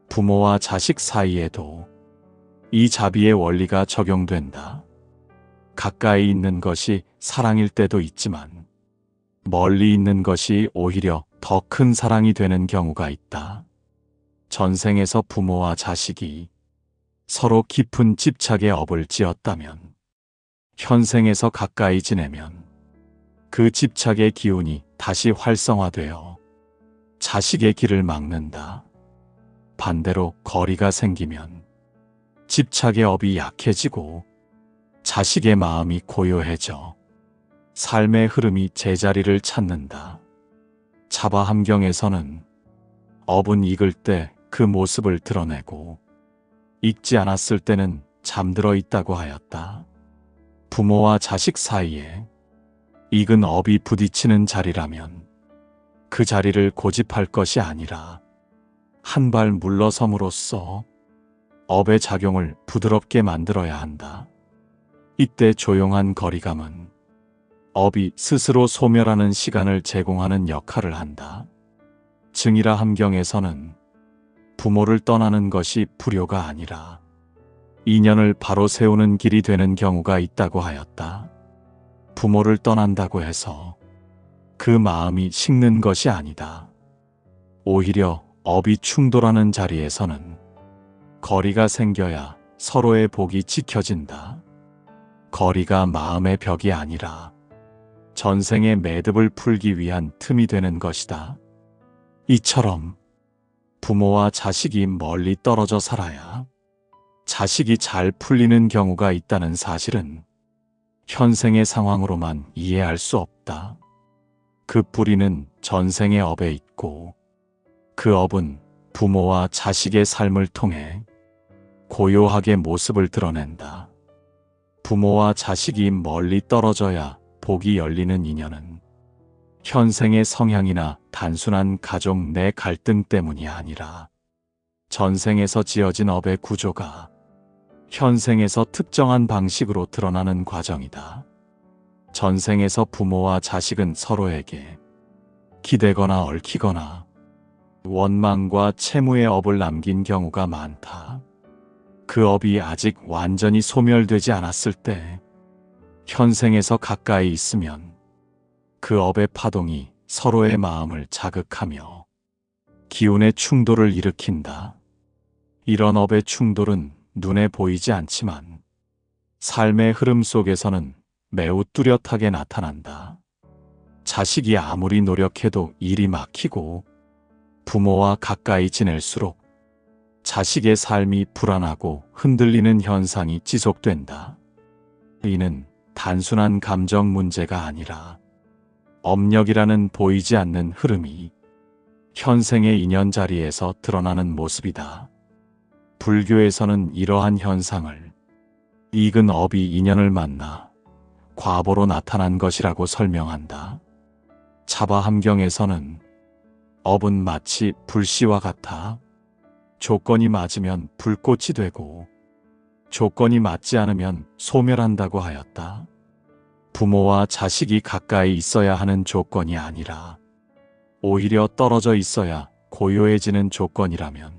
부모와 자식 사이에도 이 자비의 원리가 적용된다. 가까이 있는 것이 사랑일 때도 있지만 멀리 있는 것이 오히려 더 큰 사랑이 되는 경우가 있다. 전생에서 부모와 자식이 서로 깊은 집착의 업을 지었다면 현생에서 가까이 지내면 그 집착의 기운이 다시 활성화되어 자식의 길을 막는다. 반대로 거리가 생기면 집착의 업이 약해지고 자식의 마음이 고요해져 삶의 흐름이 제자리를 찾는다. 자바함경에서는 업은 익을 때 그 모습을 드러내고 익지 않았을 때는 잠들어 있다고 하였다. 부모와 자식 사이에 익은 업이 부딪히는 자리라면 그 자리를 고집할 것이 아니라 한 발 물러섬으로써 업의 작용을 부드럽게 만들어야 한다. 이때 조용한 거리감은 업이 스스로 소멸하는 시간을 제공하는 역할을 한다. 증이라 함경에서는 부모를 떠나는 것이 불효가 아니라 인연을 바로 세우는 길이 되는 경우가 있다고 하였다. 부모를 떠난다고 해서 그 마음이 식는 것이 아니다. 오히려 업이 충돌하는 자리에서는 거리가 생겨야 서로의 복이 지켜진다. 거리가 마음의 벽이 아니라 전생의 매듭을 풀기 위한 틈이 되는 것이다. 이처럼 부모와 자식이 멀리 떨어져 살아야 자식이 잘 풀리는 경우가 있다는 사실은 현생의 상황으로만 이해할 수 없다. 그 뿌리는 전생의 업에 있고 그 업은 부모와 자식의 삶을 통해 고요하게 모습을 드러낸다. 부모와 자식이 멀리 떨어져야 복이 열리는 인연은 현생의 성향이나 단순한 가족 내 갈등 때문이 아니라 전생에서 지어진 업의 구조가 현생에서 특정한 방식으로 드러나는 과정이다. 전생에서 부모와 자식은 서로에게 기대거나 얽히거나 원망과 채무의 업을 남긴 경우가 많다. 그 업이 아직 완전히 소멸되지 않았을 때 현생에서 가까이 있으면 그 업의 파동이 서로의 마음을 자극하며 기운의 충돌을 일으킨다. 이런 업의 충돌은 눈에 보이지 않지만 삶의 흐름 속에서는 매우 뚜렷하게 나타난다. 자식이 아무리 노력해도 일이 막히고 부모와 가까이 지낼수록 자식의 삶이 불안하고 흔들리는 현상이 지속된다. 이는 단순한 감정 문제가 아니라 업력이라는 보이지 않는 흐름이 현생의 인연 자리에서 드러나는 모습이다. 불교에서는 이러한 현상을 익은 업이 인연을 만나 과보로 나타난 것이라고 설명한다. 자바 함경에서는 업은 마치 불씨와 같아 조건이 맞으면 불꽃이 되고 조건이 맞지 않으면 소멸한다고 하였다. 부모와 자식이 가까이 있어야 하는 조건이 아니라 오히려 떨어져 있어야 고요해지는 조건이라면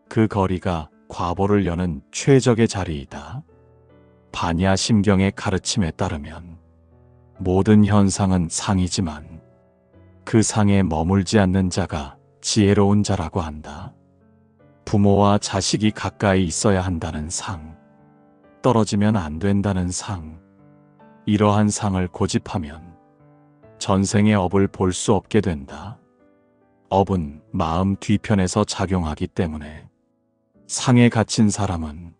그 거리가 과보를 여는 최적의 자리이다. 반야 심경의 가르침에 따르면 모든 현상은 상이지만 그 상에 머물지 않는 자가 지혜로운 자라고 한다. 부모와 자식이 가까이 있어야 한다는 상, 떨어지면 안 된다는 상, 이러한 상을 고집하면 전생의 업을 볼 수 없게 된다. 업은 마음 뒤편에서 작용하기 때문에 상에 갇힌 사람은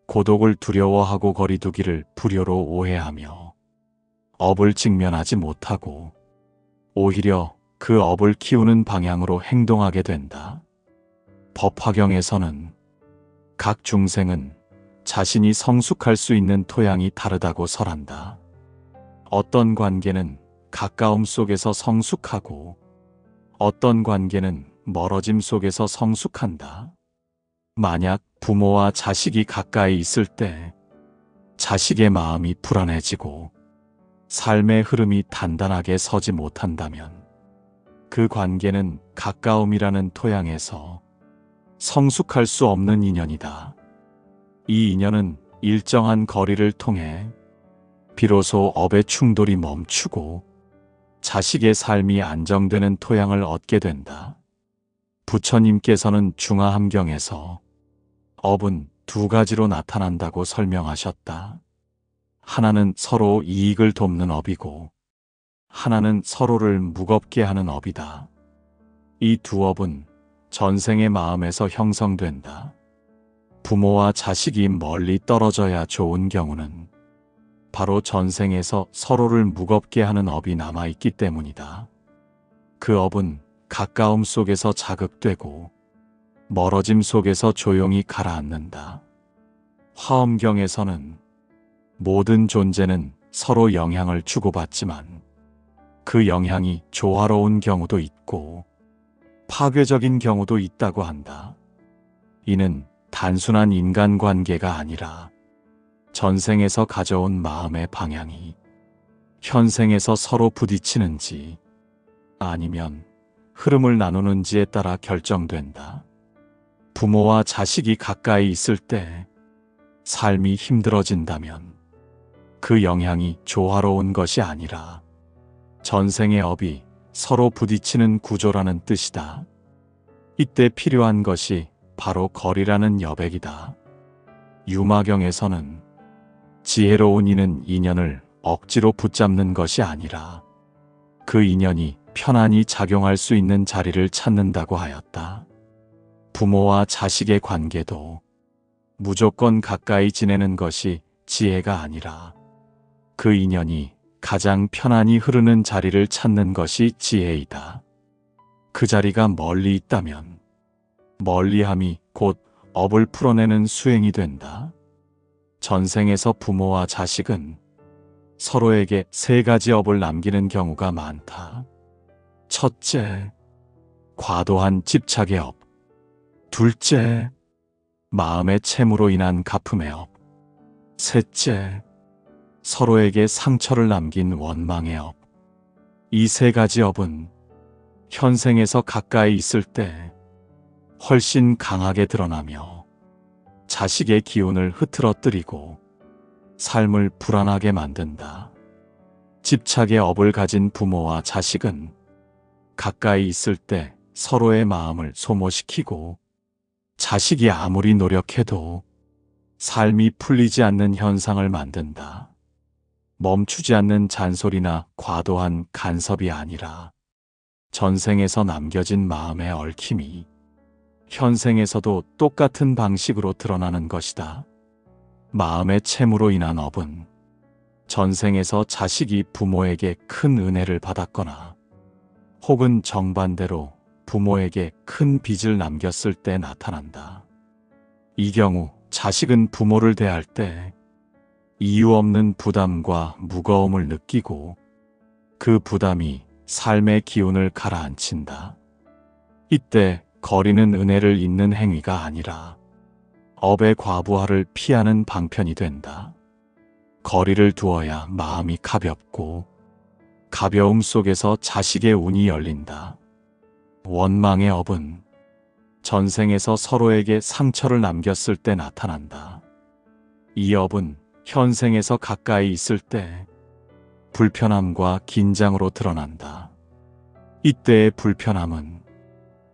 고독을 두려워하고 거리두기를 불효로 오해하며 업을 직면하지 못하고 오히려 그 업을 키우는 방향으로 행동하게 된다. 법화경에서는 각 중생은 자신이 성숙할 수 있는 토양이 다르다고 설한다. 어떤 관계는 가까움 속에서 성숙하고 어떤 관계는 멀어짐 속에서 성숙한다. 만약 부모와 자식이 가까이 있을 때 자식의 마음이 불안해지고 삶의 흐름이 단단하게 서지 못한다면 그 관계는 가까움이라는 토양에서 성숙할 수 없는 인연이다. 이 인연은 일정한 거리를 통해 비로소 업의 충돌이 멈추고 자식의 삶이 안정되는 토양을 얻게 된다. 부처님께서는 중화함경에서 업은 두 가지로 나타난다고 설명하셨다. 하나는 서로 이익을 돕는 업이고 하나는 서로를 무겁게 하는 업이다. 이 두 업은 전생의 마음에서 형성된다. 부모와 자식이 멀리 떨어져야 좋은 경우는 바로 전생에서 서로를 무겁게 하는 업이 남아있기 때문이다. 그 업은 가까움 속에서 자극되고 멀어짐 속에서 조용히 가라앉는다. 화엄경에서는 모든 존재는 서로 영향을 주고받지만 그 영향이 조화로운 경우도 있고 파괴적인 경우도 있다고 한다. 이는 단순한 인간관계가 아니라 전생에서 가져온 마음의 방향이 현생에서 서로 부딪히는지 아니면 흐름을 나누는지에 따라 결정된다. 부모와 자식이 가까이 있을 때 삶이 힘들어진다면 그 영향이 조화로운 것이 아니라 전생의 업이 서로 부딪히는 구조라는 뜻이다. 이때 필요한 것이 바로 거리라는 여백이다. 유마경에서는 지혜로운 이는 인연을 억지로 붙잡는 것이 아니라 그 인연이 편안히 작용할 수 있는 자리를 찾는다고 하였다. 부모와 자식의 관계도 무조건 가까이 지내는 것이 지혜가 아니라 그 인연이 가장 편안히 흐르는 자리를 찾는 것이 지혜이다. 그 자리가 멀리 있다면 멀리함이 곧 업을 풀어내는 수행이 된다. 전생에서 부모와 자식은 서로에게 세 가지 업을 남기는 경우가 많다. 첫째, 과도한 집착의 업. 둘째, 마음의 채무로 인한 가품의 업. 셋째, 서로에게 상처를 남긴 원망의 업. 이 세 가지 업은 현생에서 가까이 있을 때 훨씬 강하게 드러나며 자식의 기운을 흐트러뜨리고 삶을 불안하게 만든다. 집착의 업을 가진 부모와 자식은 가까이 있을 때 서로의 마음을 소모시키고 자식이 아무리 노력해도 삶이 풀리지 않는 현상을 만든다. 멈추지 않는 잔소리나 과도한 간섭이 아니라 전생에서 남겨진 마음의 얽힘이 현생에서도 똑같은 방식으로 드러나는 것이다. 마음의 채무로 인한 업은 전생에서 자식이 부모에게 큰 은혜를 받았거나 혹은 정반대로 부모에게 큰 빚을 남겼을 때 나타난다. 이 경우 자식은 부모를 대할 때 이유 없는 부담과 무거움을 느끼고 그 부담이 삶의 기운을 가라앉힌다. 이때 거리는 은혜를 잇는 행위가 아니라 업의 과부하를 피하는 방편이 된다. 거리를 두어야 마음이 가볍고 가벼움 속에서 자식의 운이 열린다. 원망의 업은 전생에서 서로에게 상처를 남겼을 때 나타난다. 이 업은 현생에서 가까이 있을 때 불편함과 긴장으로 드러난다. 이때의 불편함은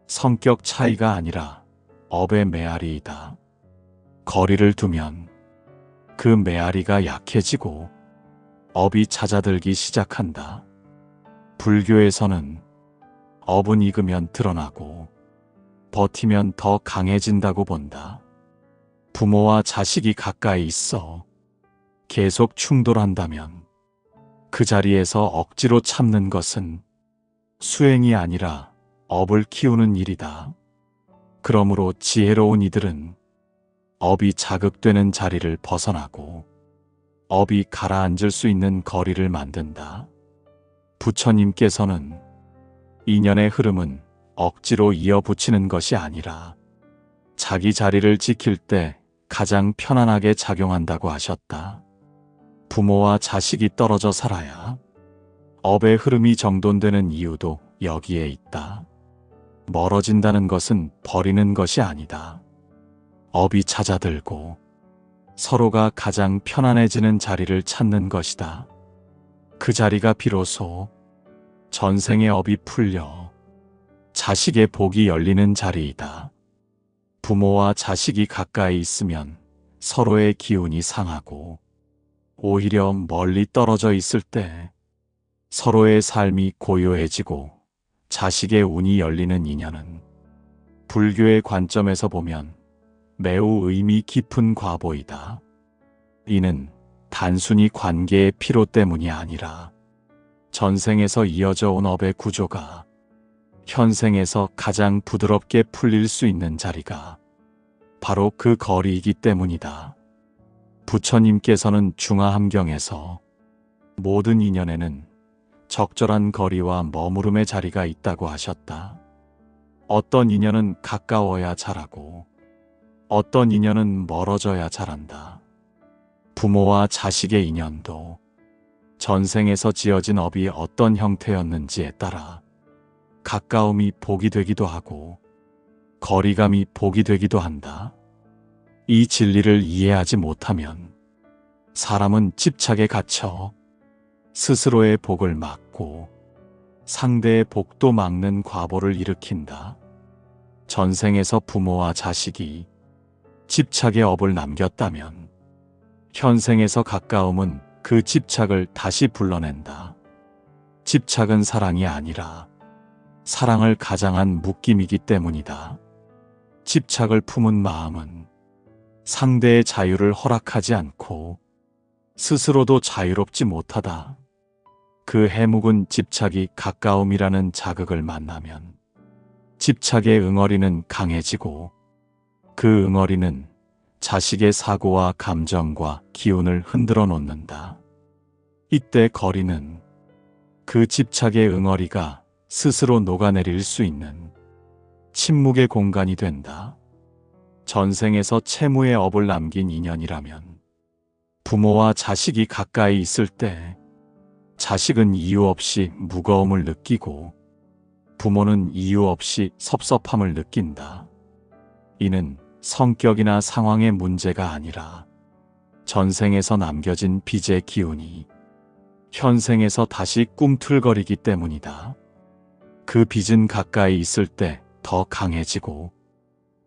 성격 차이가 아니라 업의 메아리이다. 거리를 두면 그 메아리가 약해지고 업이 잦아들기 시작한다. 불교에서는 업은 익으면 드러나고 버티면 더 강해진다고 본다. 부모와 자식이 가까이 있어 계속 충돌한다면 그 자리에서 억지로 참는 것은 수행이 아니라 업을 키우는 일이다. 그러므로 지혜로운 이들은 업이 자극되는 자리를 벗어나고 업이 가라앉을 수 있는 거리를 만든다. 부처님께서는 인연의 흐름은 억지로 이어붙이는 것이 아니라 자기 자리를 지킬 때 가장 편안하게 작용한다고 하셨다. 부모와 자식이 떨어져 살아야 업의 흐름이 정돈되는 이유도 여기에 있다. 멀어진다는 것은 버리는 것이 아니다. 업이 잦아들고 서로가 가장 편안해지는 자리를 찾는 것이다. 그 자리가 비로소 전생의 업이 풀려 자식의 복이 열리는 자리이다. 부모와 자식이 가까이 있으면 서로의 기운이 상하고 오히려 멀리 떨어져 있을 때 서로의 삶이 고요해지고 자식의 운이 열리는 인연은 불교의 관점에서 보면 매우 의미 깊은 과보이다. 이는 단순히 관계의 피로 때문이 아니라 전생에서 이어져 온 업의 구조가 현생에서 가장 부드럽게 풀릴 수 있는 자리가 바로 그 거리이기 때문이다. 부처님께서는 중화함경에서 모든 인연에는 적절한 거리와 머무름의 자리가 있다고 하셨다. 어떤 인연은 가까워야 자라고 어떤 인연은 멀어져야 자란다. 부모와 자식의 인연도 전생에서 지어진 업이 어떤 형태였는지에 따라 가까움이 복이 되기도 하고 거리감이 복이 되기도 한다. 이 진리를 이해하지 못하면 사람은 집착에 갇혀 스스로의 복을 막고 상대의 복도 막는 과보를 일으킨다. 전생에서 부모와 자식이 집착의 업을 남겼다면 현생에서 가까움은 그 집착을 다시 불러낸다. 집착은 사랑이 아니라 사랑을 가장한 묶임이기 때문이다. 집착을 품은 마음은 상대의 자유를 허락하지 않고 스스로도 자유롭지 못하다. 그 해묵은 집착이 가까움이라는 자극을 만나면 집착의 응어리는 강해지고 그 응어리는 자식의 사고와 감정과 기운을 흔들어 놓는다. 이때 거리는 그 집착의 응어리가 스스로 녹아내릴 수 있는 침묵의 공간이 된다. 전생에서 채무의 업을 남긴 인연이라면 부모와 자식이 가까이 있을 때 자식은 이유 없이 무거움을 느끼고 부모는 이유 없이 섭섭함을 느낀다. 이는 성격이나 상황의 문제가 아니라 전생에서 남겨진 빚의 기운이 현생에서 다시 꿈틀거리기 때문이다. 그 빚은 가까이 있을 때 더 강해지고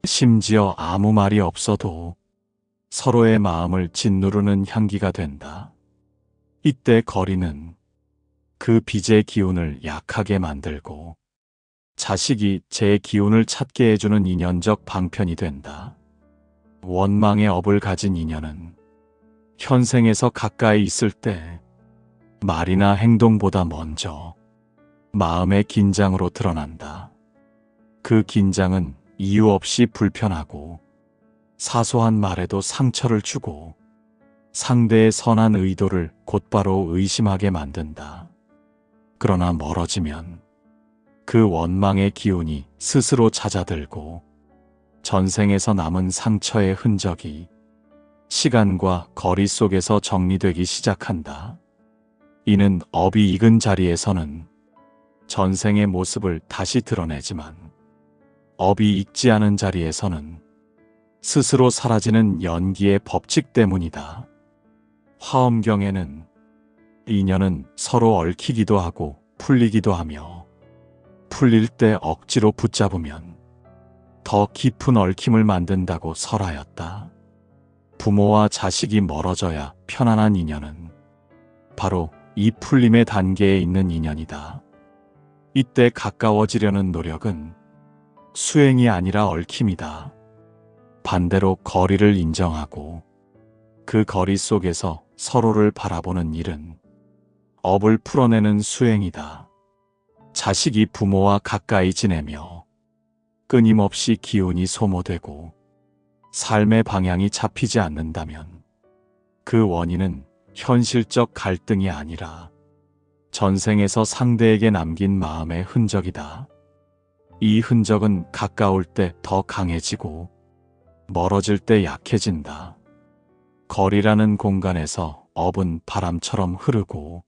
심지어 아무 말이 없어도 서로의 마음을 짓누르는 향기가 된다. 이때 거리는 그 빚의 기운을 약하게 만들고 자식이 제 기운을 찾게 해주는 인연적 방편이 된다. 원망의 업을 가진 인연은 현생에서 가까이 있을 때 말이나 행동보다 먼저 마음의 긴장으로 드러난다. 그 긴장은 이유 없이 불편하고 사소한 말에도 상처를 주고 상대의 선한 의도를 곧바로 의심하게 만든다. 그러나 멀어지면 그 원망의 기운이 스스로 잦아들고 전생에서 남은 상처의 흔적이 시간과 거리 속에서 정리되기 시작한다. 이는 업이 익은 자리에서는 전생의 모습을 다시 드러내지만 업이 익지 않은 자리에서는 스스로 사라지는 연기의 법칙 때문이다. 화엄경에는 인연은 서로 얽히기도 하고 풀리기도 하며 풀릴 때 억지로 붙잡으면 더 깊은 얽힘을 만든다고 설하였다. 부모와 자식이 멀어져야 편안한 인연은 바로 이 풀림의 단계에 있는 인연이다. 이때 가까워지려는 노력은 수행이 아니라 얽힘이다. 반대로 거리를 인정하고 그 거리 속에서 서로를 바라보는 일은 업을 풀어내는 수행이다. 자식이 부모와 가까이 지내며 끊임없이 기운이 소모되고 삶의 방향이 잡히지 않는다면 그 원인은 현실적 갈등이 아니라 전생에서 상대에게 남긴 마음의 흔적이다. 이 흔적은 가까울 때 더 강해지고 멀어질 때 약해진다. 거리라는 공간에서 업은 바람처럼 흐르고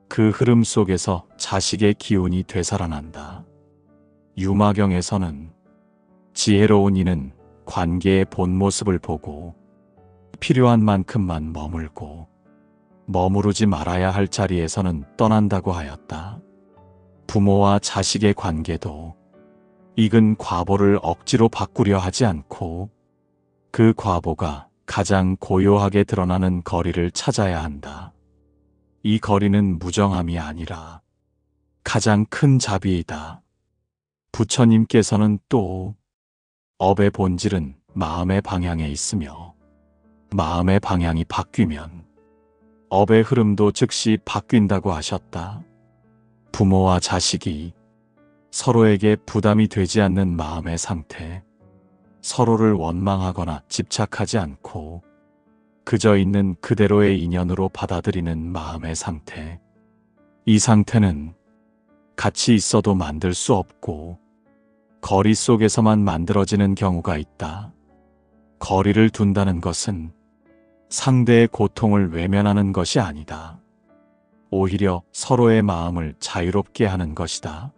그 흐름 속에서 자식의 기운이 되살아난다. 유마경에서는 지혜로운 이는 관계의 본 모습을 보고 필요한 만큼만 머물고 머무르지 말아야 할 자리에서는 떠난다고 하였다. 부모와 자식의 관계도 익은 과보를 억지로 바꾸려 하지 않고 그 과보가 가장 고요하게 드러나는 거리를 찾아야 한다. 이 거리는 무정함이 아니라 가장 큰 자비이다. 부처님께서는 또 업의 본질은 마음의 방향에 있으며 마음의 방향이 바뀌면 업의 흐름도 즉시 바뀐다고 하셨다. 부모와 자식이 서로에게 부담이 되지 않는 마음의 상태, 서로를 원망하거나 집착하지 않고 그저 있는 그대로의 인연으로 받아들이는 마음의 상태. 이 상태는 같이 있어도 만들 수 없고 거리 속에서만 만들어지는 경우가 있다. 거리를 둔다는 것은 상대의 고통을 외면하는 것이 아니다. 오히려 서로의 마음을 자유롭게 하는 것이다.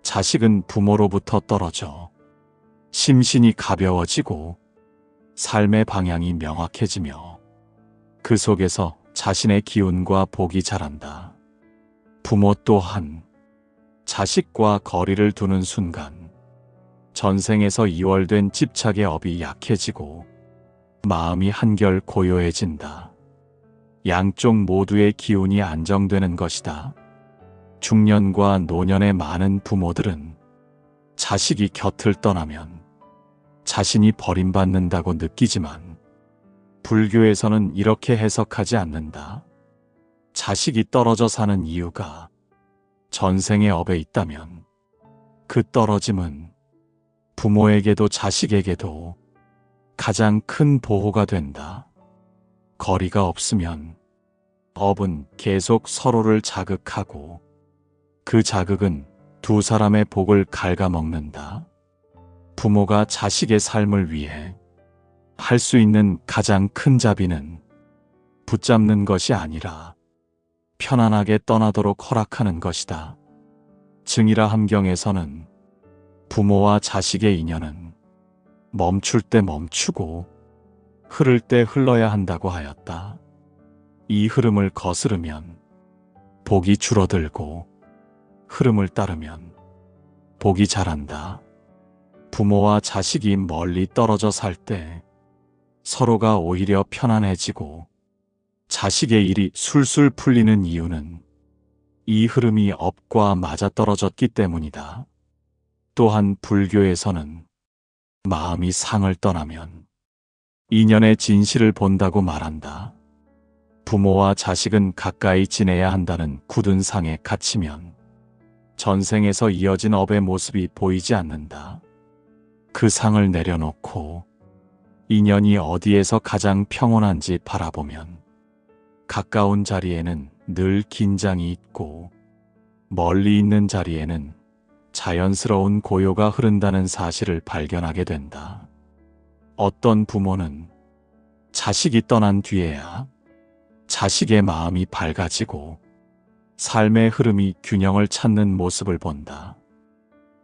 자식은 부모로부터 떨어져 심신이 가벼워지고 삶의 방향이 명확해지며 그 속에서 자신의 기운과 복이 자란다. 부모 또한 자식과 거리를 두는 순간 전생에서 이월된 집착의 업이 약해지고 마음이 한결 고요해진다. 양쪽 모두의 기운이 안정되는 것이다. 중년과 노년의 많은 부모들은 자식이 곁을 떠나면 자신이 버림받는다고 느끼지만 불교에서는 이렇게 해석하지 않는다. 자식이 떨어져 사는 이유가 전생의 업에 있다면 그 떨어짐은 부모에게도 자식에게도 가장 큰 보호가 된다. 거리가 없으면 업은 계속 서로를 자극하고 그 자극은 두 사람의 복을 갉아먹는다. 부모가 자식의 삶을 위해 할 수 있는 가장 큰 자비는 붙잡는 것이 아니라 편안하게 떠나도록 허락하는 것이다. 증이라 함경에서는 부모와 자식의 인연은 멈출 때 멈추고 흐를 때 흘러야 한다고 하였다. 이 흐름을 거스르면 복이 줄어들고 흐름을 따르면 복이 자란다. 부모와 자식이 멀리 떨어져 살 때 서로가 오히려 편안해지고 자식의 일이 술술 풀리는 이유는 이 흐름이 업과 맞아떨어졌기 때문이다. 또한 불교에서는 마음이 상을 떠나면 인연의 진실을 본다고 말한다. 부모와 자식은 가까이 지내야 한다는 굳은 상에 갇히면 전생에서 이어진 업의 모습이 보이지 않는다. 그 상을 내려놓고 인연이 어디에서 가장 평온한지 바라보면 가까운 자리에는 늘 긴장이 있고 멀리 있는 자리에는 자연스러운 고요가 흐른다는 사실을 발견하게 된다. 어떤 부모는 자식이 떠난 뒤에야 자식의 마음이 밝아지고 삶의 흐름이 균형을 찾는 모습을 본다.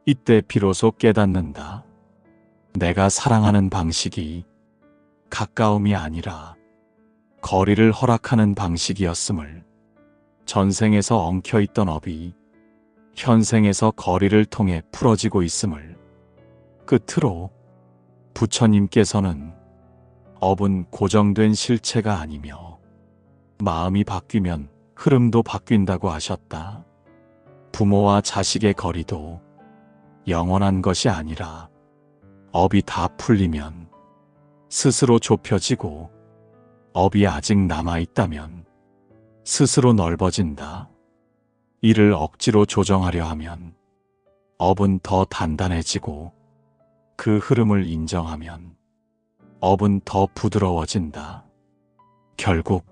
이때 비로소 깨닫는다. 내가 사랑하는 방식이 가까움이 아니라 거리를 허락하는 방식이었음을, 전생에서 엉켜있던 업이 현생에서 거리를 통해 풀어지고 있음을. 끝으로 부처님께서는 업은 고정된 실체가 아니며 마음이 바뀌면 흐름도 바뀐다고 하셨다. 부모와 자식의 거리도 영원한 것이 아니라 업이 다 풀리면 스스로 좁혀지고, 업이 아직 남아있다면 스스로 넓어진다. 이를 억지로 조정하려 하면 업은 더 단단해지고, 그 흐름을 인정하면 업은 더 부드러워진다. 결국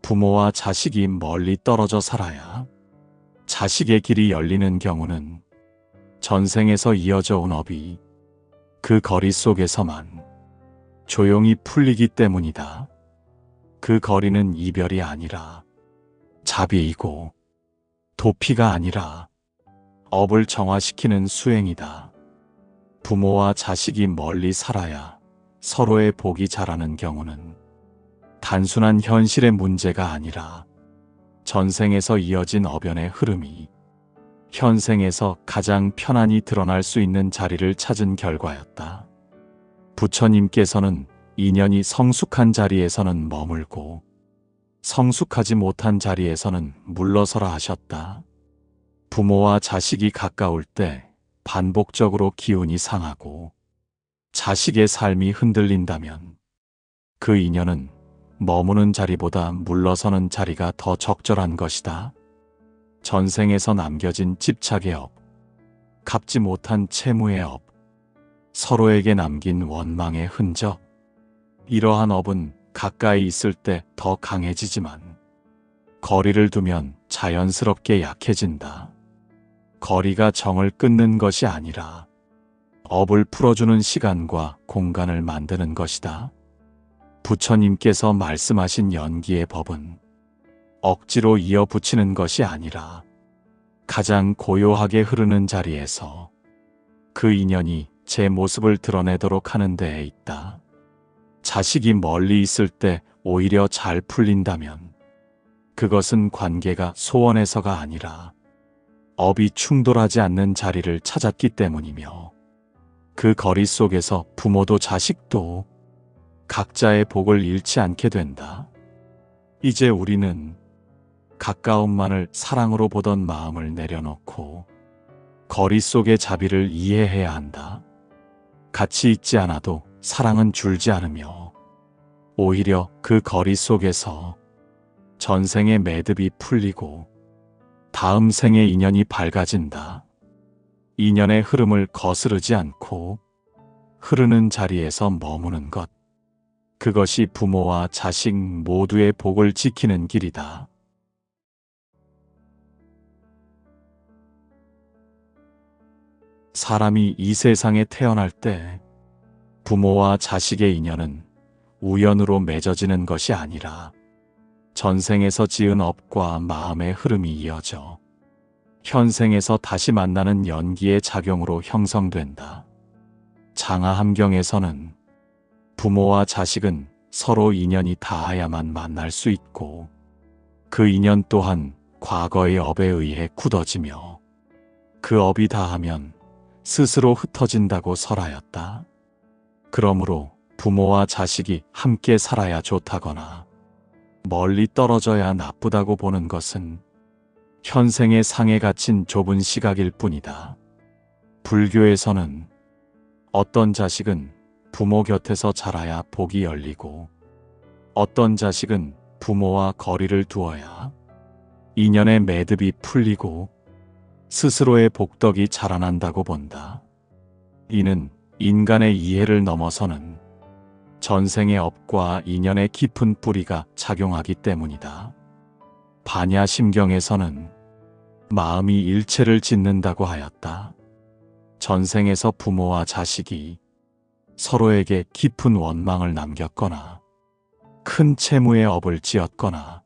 부모와 자식이 멀리 떨어져 살아야 자식의 길이 열리는 경우는 전생에서 이어져 온 업이 그 거리 속에서만 조용히 풀리기 때문이다. 그 거리는 이별이 아니라 자비이고, 도피가 아니라 업을 정화시키는 수행이다. 부모와 자식이 멀리 살아야 서로의 복이 자라는 경우는 단순한 현실의 문제가 아니라 전생에서 이어진 업연의 흐름이 현생에서 가장 편안히 드러날 수 있는 자리를 찾은 결과였다. 부처님께서는 인연이 성숙한 자리에서는 머물고 성숙하지 못한 자리에서는 물러서라 하셨다. 부모와 자식이 가까울 때 반복적으로 기운이 상하고 자식의 삶이 흔들린다면 그 인연은 머무는 자리보다 물러서는 자리가 더 적절한 것이다. 전생에서 남겨진 집착의 업, 갚지 못한 채무의 업, 서로에게 남긴 원망의 흔적. 이러한 업은 가까이 있을 때 더 강해지지만 거리를 두면 자연스럽게 약해진다. 거리가 정을 끊는 것이 아니라 업을 풀어주는 시간과 공간을 만드는 것이다. 부처님께서 말씀하신 연기의 법은 억지로 이어붙이는 것이 아니라 가장 고요하게 흐르는 자리에서 그 인연이 제 모습을 드러내도록 하는 데에 있다. 자식이 멀리 있을 때 오히려 잘 풀린다면 그것은 관계가 소원해서가 아니라 업이 충돌하지 않는 자리를 찾았기 때문이며, 그 거리 속에서 부모도 자식도 각자의 복을 잃지 않게 된다. 이제 우리는 가까움만을 사랑으로 보던 마음을 내려놓고 거리 속의 자비를 이해해야 한다. 같이 있지 않아도 사랑은 줄지 않으며 오히려 그 거리 속에서 전생의 매듭이 풀리고 다음 생의 인연이 밝아진다. 인연의 흐름을 거스르지 않고 흐르는 자리에서 머무는 것. 그것이 부모와 자식 모두의 복을 지키는 길이다. 사람이 이 세상에 태어날 때 부모와 자식의 인연은 우연으로 맺어지는 것이 아니라 전생에서 지은 업과 마음의 흐름이 이어져 현생에서 다시 만나는 연기의 작용으로 형성된다. 장하함경에서는 부모와 자식은 서로 인연이 닿아야만 만날 수 있고, 그 인연 또한 과거의 업에 의해 굳어지며 그 업이 닿으면 스스로 흩어진다고 설하였다. 그러므로 부모와 자식이 함께 살아야 좋다거나 멀리 떨어져야 나쁘다고 보는 것은 현생의 상에 갇힌 좁은 시각일 뿐이다. 불교에서는 어떤 자식은 부모 곁에서 자라야 복이 열리고, 어떤 자식은 부모와 거리를 두어야 인연의 매듭이 풀리고 스스로의 복덕이 자라난다고 본다. 이는 인간의 이해를 넘어서는 전생의 업과 인연의 깊은 뿌리가 작용하기 때문이다. 반야심경에서는 마음이 일체를 짓는다고 하였다. 전생에서 부모와 자식이 서로에게 깊은 원망을 남겼거나 큰 채무의 업을 지었거나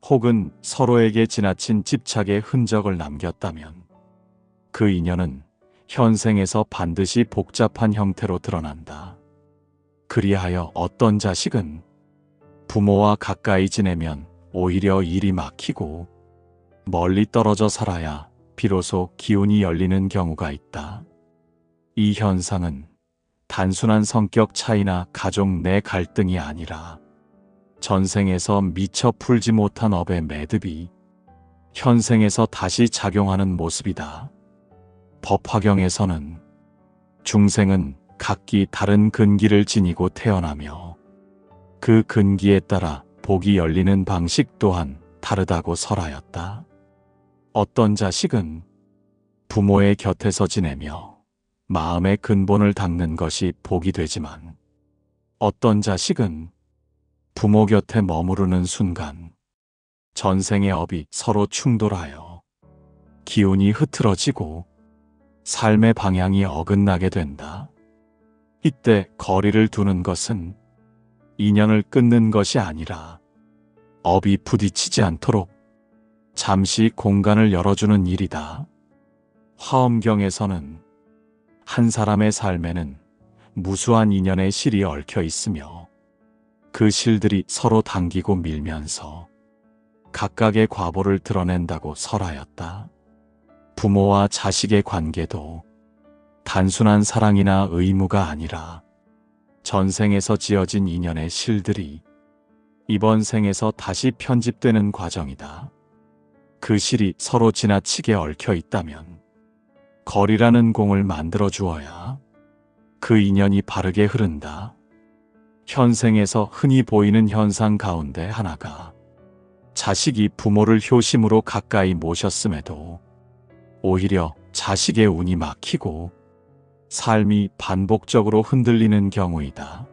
혹은 서로에게 지나친 집착의 흔적을 남겼다면 그 인연은 현생에서 반드시 복잡한 형태로 드러난다. 그리하여 어떤 자식은 부모와 가까이 지내면 오히려 일이 막히고 멀리 떨어져 살아야 비로소 기운이 열리는 경우가 있다. 이 현상은 단순한 성격 차이나 가족 내 갈등이 아니라 전생에서 미처 풀지 못한 업의 매듭이 현생에서 다시 작용하는 모습이다. 법화경에서는 중생은 각기 다른 근기를 지니고 태어나며 그 근기에 따라 복이 열리는 방식 또한 다르다고 설하였다. 어떤 자식은 부모의 곁에서 지내며 마음의 근본을 닦는 것이 복이 되지만 어떤 자식은 부모 곁에 머무르는 순간 전생의 업이 서로 충돌하여 기운이 흐트러지고 삶의 방향이 어긋나게 된다. 이때 거리를 두는 것은 인연을 끊는 것이 아니라 업이 부딪히지 않도록 잠시 공간을 열어주는 일이다. 화엄경에서는 한 사람의 삶에는 무수한 인연의 실이 얽혀 있으며 그 실들이 서로 당기고 밀면서 각각의 과보를 드러낸다고 설하였다. 부모와 자식의 관계도 단순한 사랑이나 의무가 아니라 전생에서 지어진 인연의 실들이 이번 생에서 다시 편집되는 과정이다. 그 실이 서로 지나치게 얽혀 있다면 거리라는 공을 만들어 주어야 그 인연이 바르게 흐른다. 현생에서 흔히 보이는 현상 가운데 하나가 자식이 부모를 효심으로 가까이 모셨음에도 오히려 자식의 운이 막히고 삶이 반복적으로 흔들리는 경우이다.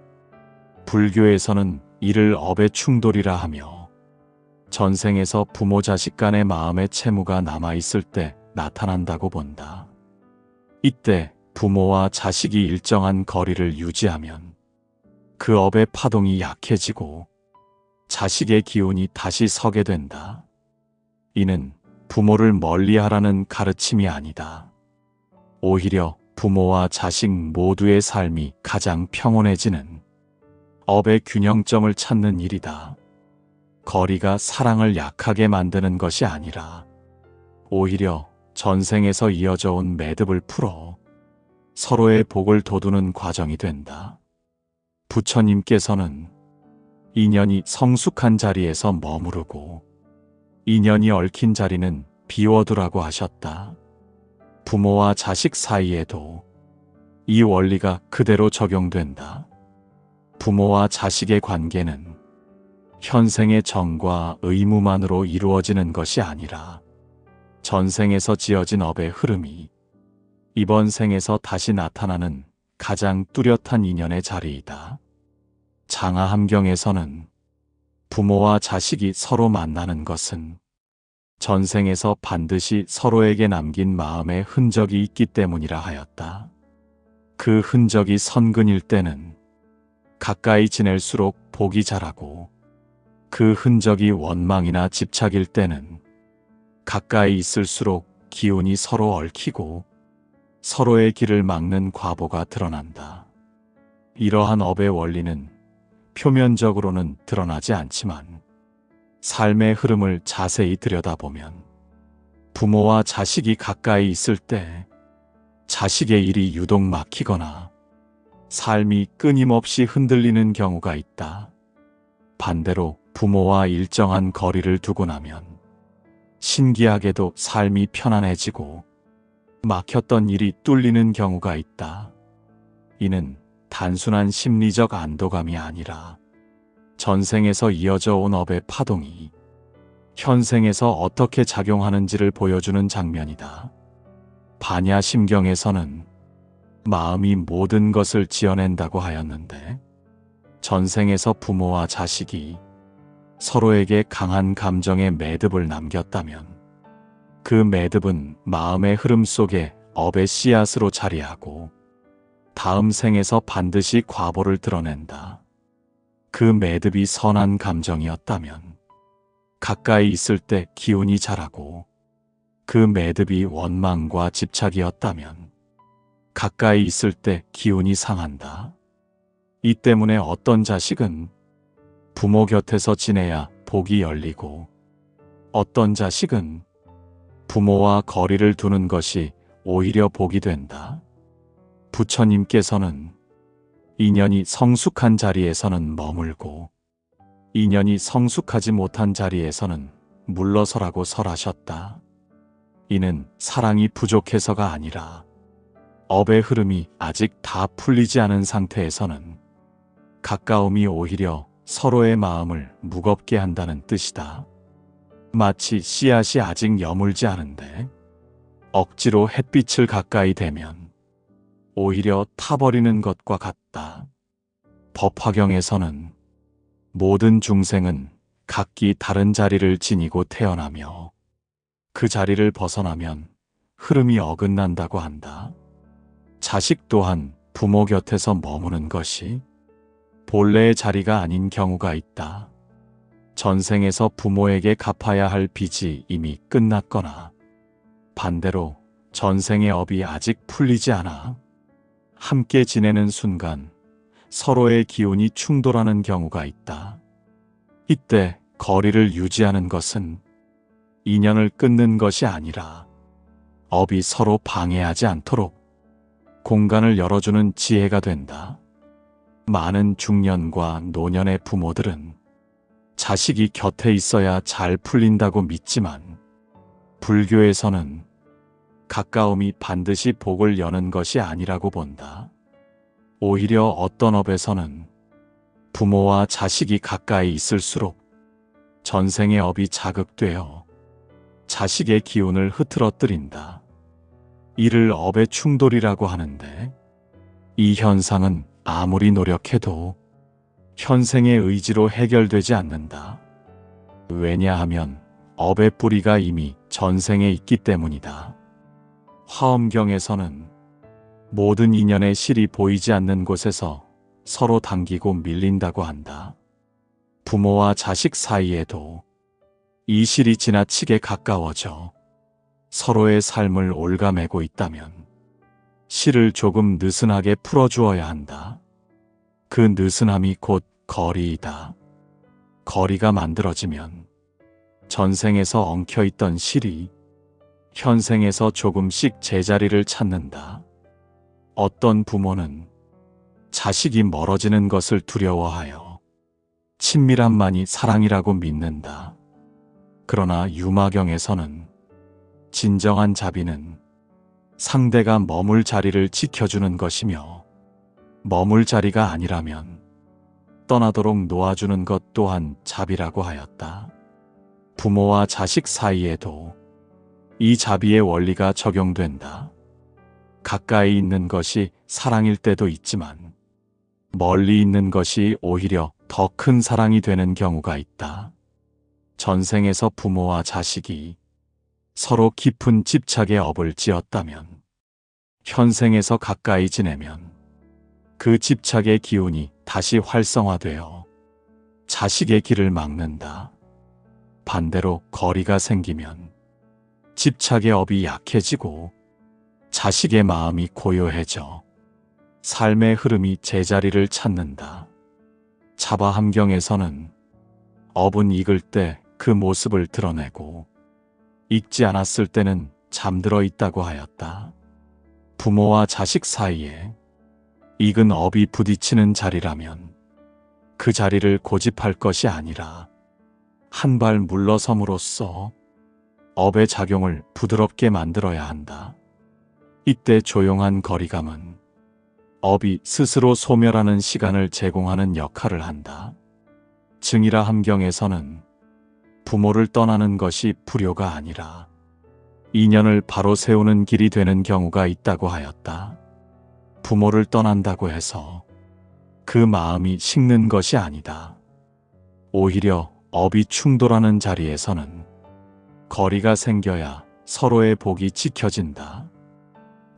불교에서는 이를 업의 충돌이라 하며 전생에서 부모 자식 간의 마음의 채무가 남아있을 때 나타난다고 본다. 이때 부모와 자식이 일정한 거리를 유지하면 그 업의 파동이 약해지고 자식의 기운이 다시 서게 된다. 이는 부모를 멀리하라는 가르침이 아니다. 오히려 부모와 자식 모두의 삶이 가장 평온해지는 업의 균형점을 찾는 일이다. 거리가 사랑을 약하게 만드는 것이 아니라 오히려 전생에서 이어져 온 매듭을 풀어 서로의 복을 돋우는 과정이 된다. 부처님께서는 인연이 성숙한 자리에서 머무르고 인연이 얽힌 자리는 비워두라고 하셨다. 부모와 자식 사이에도 이 원리가 그대로 적용된다. 부모와 자식의 관계는 현생의 정과 의무만으로 이루어지는 것이 아니라 전생에서 지어진 업의 흐름이 이번 생에서 다시 나타나는 가장 뚜렷한 인연의 자리이다. 장하함경에서는 부모와 자식이 서로 만나는 것은 전생에서 반드시 서로에게 남긴 마음의 흔적이 있기 때문이라 하였다. 그 흔적이 선근일 때는 가까이 지낼수록 복이 자라고 그 흔적이 원망이나 집착일 때는 가까이 있을수록 기운이 서로 얽히고 서로의 길을 막는 과보가 드러난다. 이러한 업의 원리는 표면적으로는 드러나지 않지만 삶의 흐름을 자세히 들여다보면 부모와 자식이 가까이 있을 때 자식의 일이 유독 막히거나 삶이 끊임없이 흔들리는 경우가 있다. 반대로 부모와 일정한 거리를 두고 나면 신기하게도 삶이 편안해지고 막혔던 일이 뚫리는 경우가 있다. 이는 단순한 심리적 안도감이 아니라 전생에서 이어져 온 업의 파동이 현생에서 어떻게 작용하는지를 보여주는 장면이다. 반야심경에서는 마음이 모든 것을 지어낸다고 하였는데 전생에서 부모와 자식이 서로에게 강한 감정의 매듭을 남겼다면 그 매듭은 마음의 흐름 속에 업의 씨앗으로 자리하고 다음 생에서 반드시 과보를 드러낸다. 그 매듭이 선한 감정이었다면 가까이 있을 때 기운이 자라고, 그 매듭이 원망과 집착이었다면 가까이 있을 때 기운이 상한다. 이 때문에 어떤 자식은 부모 곁에서 지내야 복이 열리고, 어떤 자식은 부모와 거리를 두는 것이 오히려 복이 된다. 부처님께서는 인연이 성숙한 자리에서는 머물고, 인연이 성숙하지 못한 자리에서는 물러서라고 설하셨다. 이는 사랑이 부족해서가 아니라 업의 흐름이 아직 다 풀리지 않은 상태에서는 가까움이 오히려 서로의 마음을 무겁게 한다는 뜻이다. 마치 씨앗이 아직 여물지 않은데 억지로 햇빛을 가까이 대면 오히려 타버리는 것과 같다. 법화경에서는 모든 중생은 각기 다른 자리를 지니고 태어나며 그 자리를 벗어나면 흐름이 어긋난다고 한다. 자식 또한 부모 곁에서 머무는 것이 본래의 자리가 아닌 경우가 있다. 전생에서 부모에게 갚아야 할 빚이 이미 끝났거나, 반대로 전생의 업이 아직 풀리지 않아 함께 지내는 순간 서로의 기운이 충돌하는 경우가 있다. 이때 거리를 유지하는 것은 인연을 끊는 것이 아니라 업이 서로 방해하지 않도록 공간을 열어주는 지혜가 된다. 많은 중년과 노년의 부모들은 자식이 곁에 있어야 잘 풀린다고 믿지만, 불교에서는 가까움이 반드시 복을 여는 것이 아니라고 본다. 오히려 어떤 업에서는 부모와 자식이 가까이 있을수록 전생의 업이 자극되어 자식의 기운을 흐트러뜨린다. 이를 업의 충돌이라고 하는데, 이 현상은 아무리 노력해도 현생의 의지로 해결되지 않는다. 왜냐하면 업의 뿌리가 이미 전생에 있기 때문이다. 화엄경에서는 모든 인연의 실이 보이지 않는 곳에서 서로 당기고 밀린다고 한다. 부모와 자식 사이에도 이 실이 지나치게 가까워져 서로의 삶을 올가매고 있다면 실을 조금 느슨하게 풀어주어야 한다. 그 느슨함이 곧 거리이다. 거리가 만들어지면 전생에서 엉켜있던 실이 현생에서 조금씩 제자리를 찾는다. 어떤 부모는 자식이 멀어지는 것을 두려워하여 친밀함만이 사랑이라고 믿는다. 그러나 유마경에서는 진정한 자비는 상대가 머물 자리를 지켜주는 것이며, 머물 자리가 아니라면 떠나도록 놓아주는 것 또한 자비라고 하였다. 부모와 자식 사이에도 이 자비의 원리가 적용된다. 가까이 있는 것이 사랑일 때도 있지만 멀리 있는 것이 오히려 더 큰 사랑이 되는 경우가 있다. 전생에서 부모와 자식이 서로 깊은 집착의 업을 지었다면 현생에서 가까이 지내면 그 집착의 기운이 다시 활성화되어 자식의 길을 막는다. 반대로 거리가 생기면 집착의 업이 약해지고 자식의 마음이 고요해져 삶의 흐름이 제자리를 찾는다. 자바함경에서는 업은 익을 때 그 모습을 드러내고 익지 않았을 때는 잠들어 있다고 하였다. 부모와 자식 사이에 익은 업이 부딪히는 자리라면 그 자리를 고집할 것이 아니라 한 발 물러섬으로써 업의 작용을 부드럽게 만들어야 한다. 이때 조용한 거리감은 업이 스스로 소멸하는 시간을 제공하는 역할을 한다. 증이라 함경에서는 부모를 떠나는 것이 불효가 아니라 인연을 바로 세우는 길이 되는 경우가 있다고 하였다. 부모를 떠난다고 해서 그 마음이 식는 것이 아니다. 오히려 업이 충돌하는 자리에서는 거리가 생겨야 서로의 복이 지켜진다.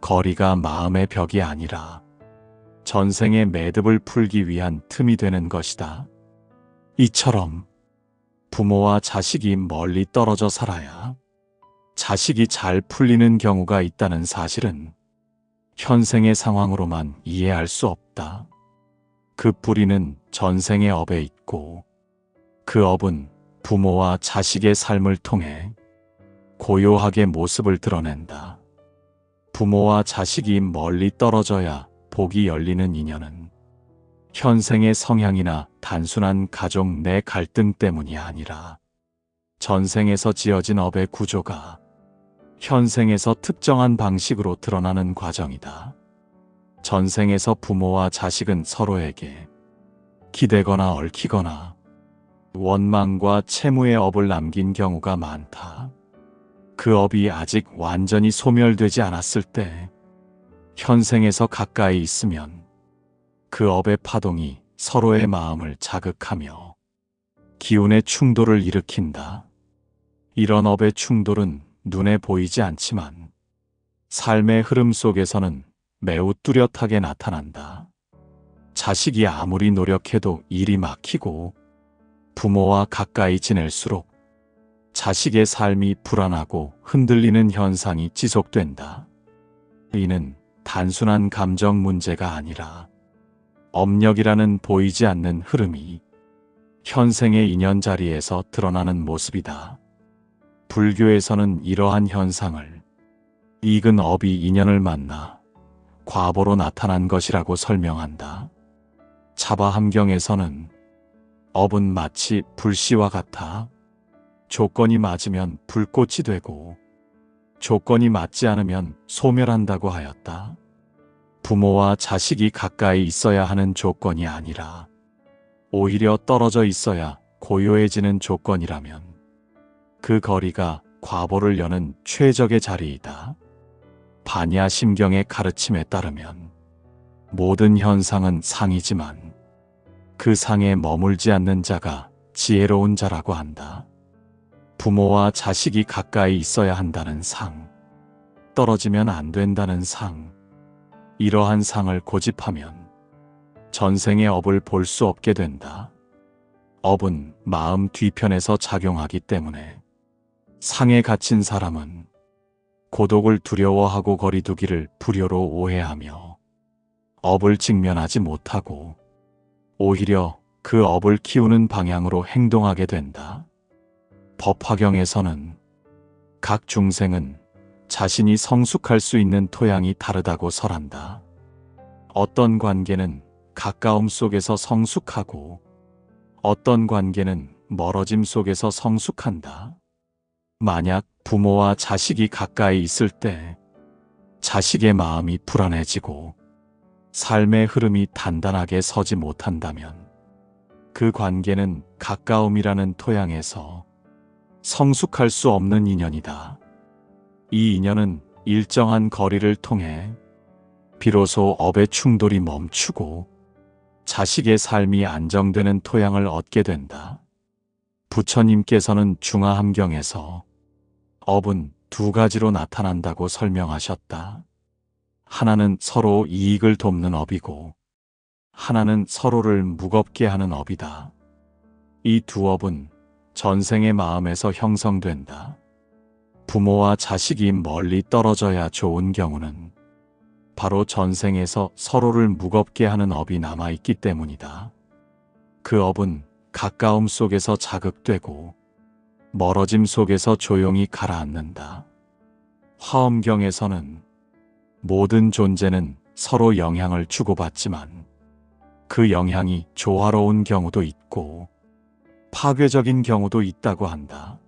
거리가 마음의 벽이 아니라 전생의 매듭을 풀기 위한 틈이 되는 것이다. 이처럼 부모와 자식이 멀리 떨어져 살아야 자식이 잘 풀리는 경우가 있다는 사실은 현생의 상황으로만 이해할 수 없다. 그 뿌리는 전생의 업에 있고 그 업은 부모와 자식의 삶을 통해 고요하게 모습을 드러낸다. 부모와 자식이 멀리 떨어져야 복이 열리는 인연은 현생의 성향이나 단순한 가족 내 갈등 때문이 아니라 전생에서 지어진 업의 구조가 현생에서 특정한 방식으로 드러나는 과정이다. 전생에서 부모와 자식은 서로에게 기대거나 얽히거나 원망과 채무의 업을 남긴 경우가 많다. 그 업이 아직 완전히 소멸되지 않았을 때 현생에서 가까이 있으면 그 업의 파동이 서로의 마음을 자극하며 기운의 충돌을 일으킨다. 이런 업의 충돌은 눈에 보이지 않지만 삶의 흐름 속에서는 매우 뚜렷하게 나타난다. 자식이 아무리 노력해도 일이 막히고 부모와 가까이 지낼수록 자식의 삶이 불안하고 흔들리는 현상이 지속된다. 이는 단순한 감정 문제가 아니라 업력이라는 보이지 않는 흐름이 현생의 인연자리에서 드러나는 모습이다. 불교에서는 이러한 현상을 익은 업이 인연을 만나 과보로 나타난 것이라고 설명한다. 차바함경에서는 업은 마치 불씨와 같아 조건이 맞으면 불꽃이 되고 조건이 맞지 않으면 소멸한다고 하였다. 부모와 자식이 가까이 있어야 하는 조건이 아니라 오히려 떨어져 있어야 고요해지는 조건이라면 그 거리가 과보를 여는 최적의 자리이다. 반야심경의 가르침에 따르면 모든 현상은 상이지만 그 상에 머물지 않는 자가 지혜로운 자라고 한다. 부모와 자식이 가까이 있어야 한다는 상, 떨어지면 안 된다는 상, 이러한 상을 고집하면 전생의 업을 볼 수 없게 된다. 업은 마음 뒤편에서 작용하기 때문에 상에 갇힌 사람은 고독을 두려워하고 거리두기를 불효로 오해하며 업을 직면하지 못하고 오히려 그 업을 키우는 방향으로 행동하게 된다. 법화경에서는 각 중생은 자신이 성숙할 수 있는 토양이 다르다고 설한다. 어떤 관계는 가까움 속에서 성숙하고 어떤 관계는 멀어짐 속에서 성숙한다. 만약 부모와 자식이 가까이 있을 때 자식의 마음이 불안해지고 삶의 흐름이 단단하게 서지 못한다면 그 관계는 가까움이라는 토양에서 성숙할 수 없는 인연이다. 이 인연은 일정한 거리를 통해 비로소 업의 충돌이 멈추고 자식의 삶이 안정되는 토양을 얻게 된다. 부처님께서는 중화함경에서 업은 두 가지로 나타난다고 설명하셨다. 하나는 서로 이익을 돕는 업이고 하나는 서로를 무겁게 하는 업이다. 이 두 업은 전생의 마음에서 형성된다. 부모와 자식이 멀리 떨어져야 좋은 경우는 바로 전생에서 서로를 무겁게 하는 업이 남아있기 때문이다. 그 업은 가까움 속에서 자극되고 멀어짐 속에서 조용히 가라앉는다. 화엄경에서는 모든 존재는 서로 영향을 주고받지만 그 영향이 조화로운 경우도 있고 파괴적인 경우도 있다고 한다.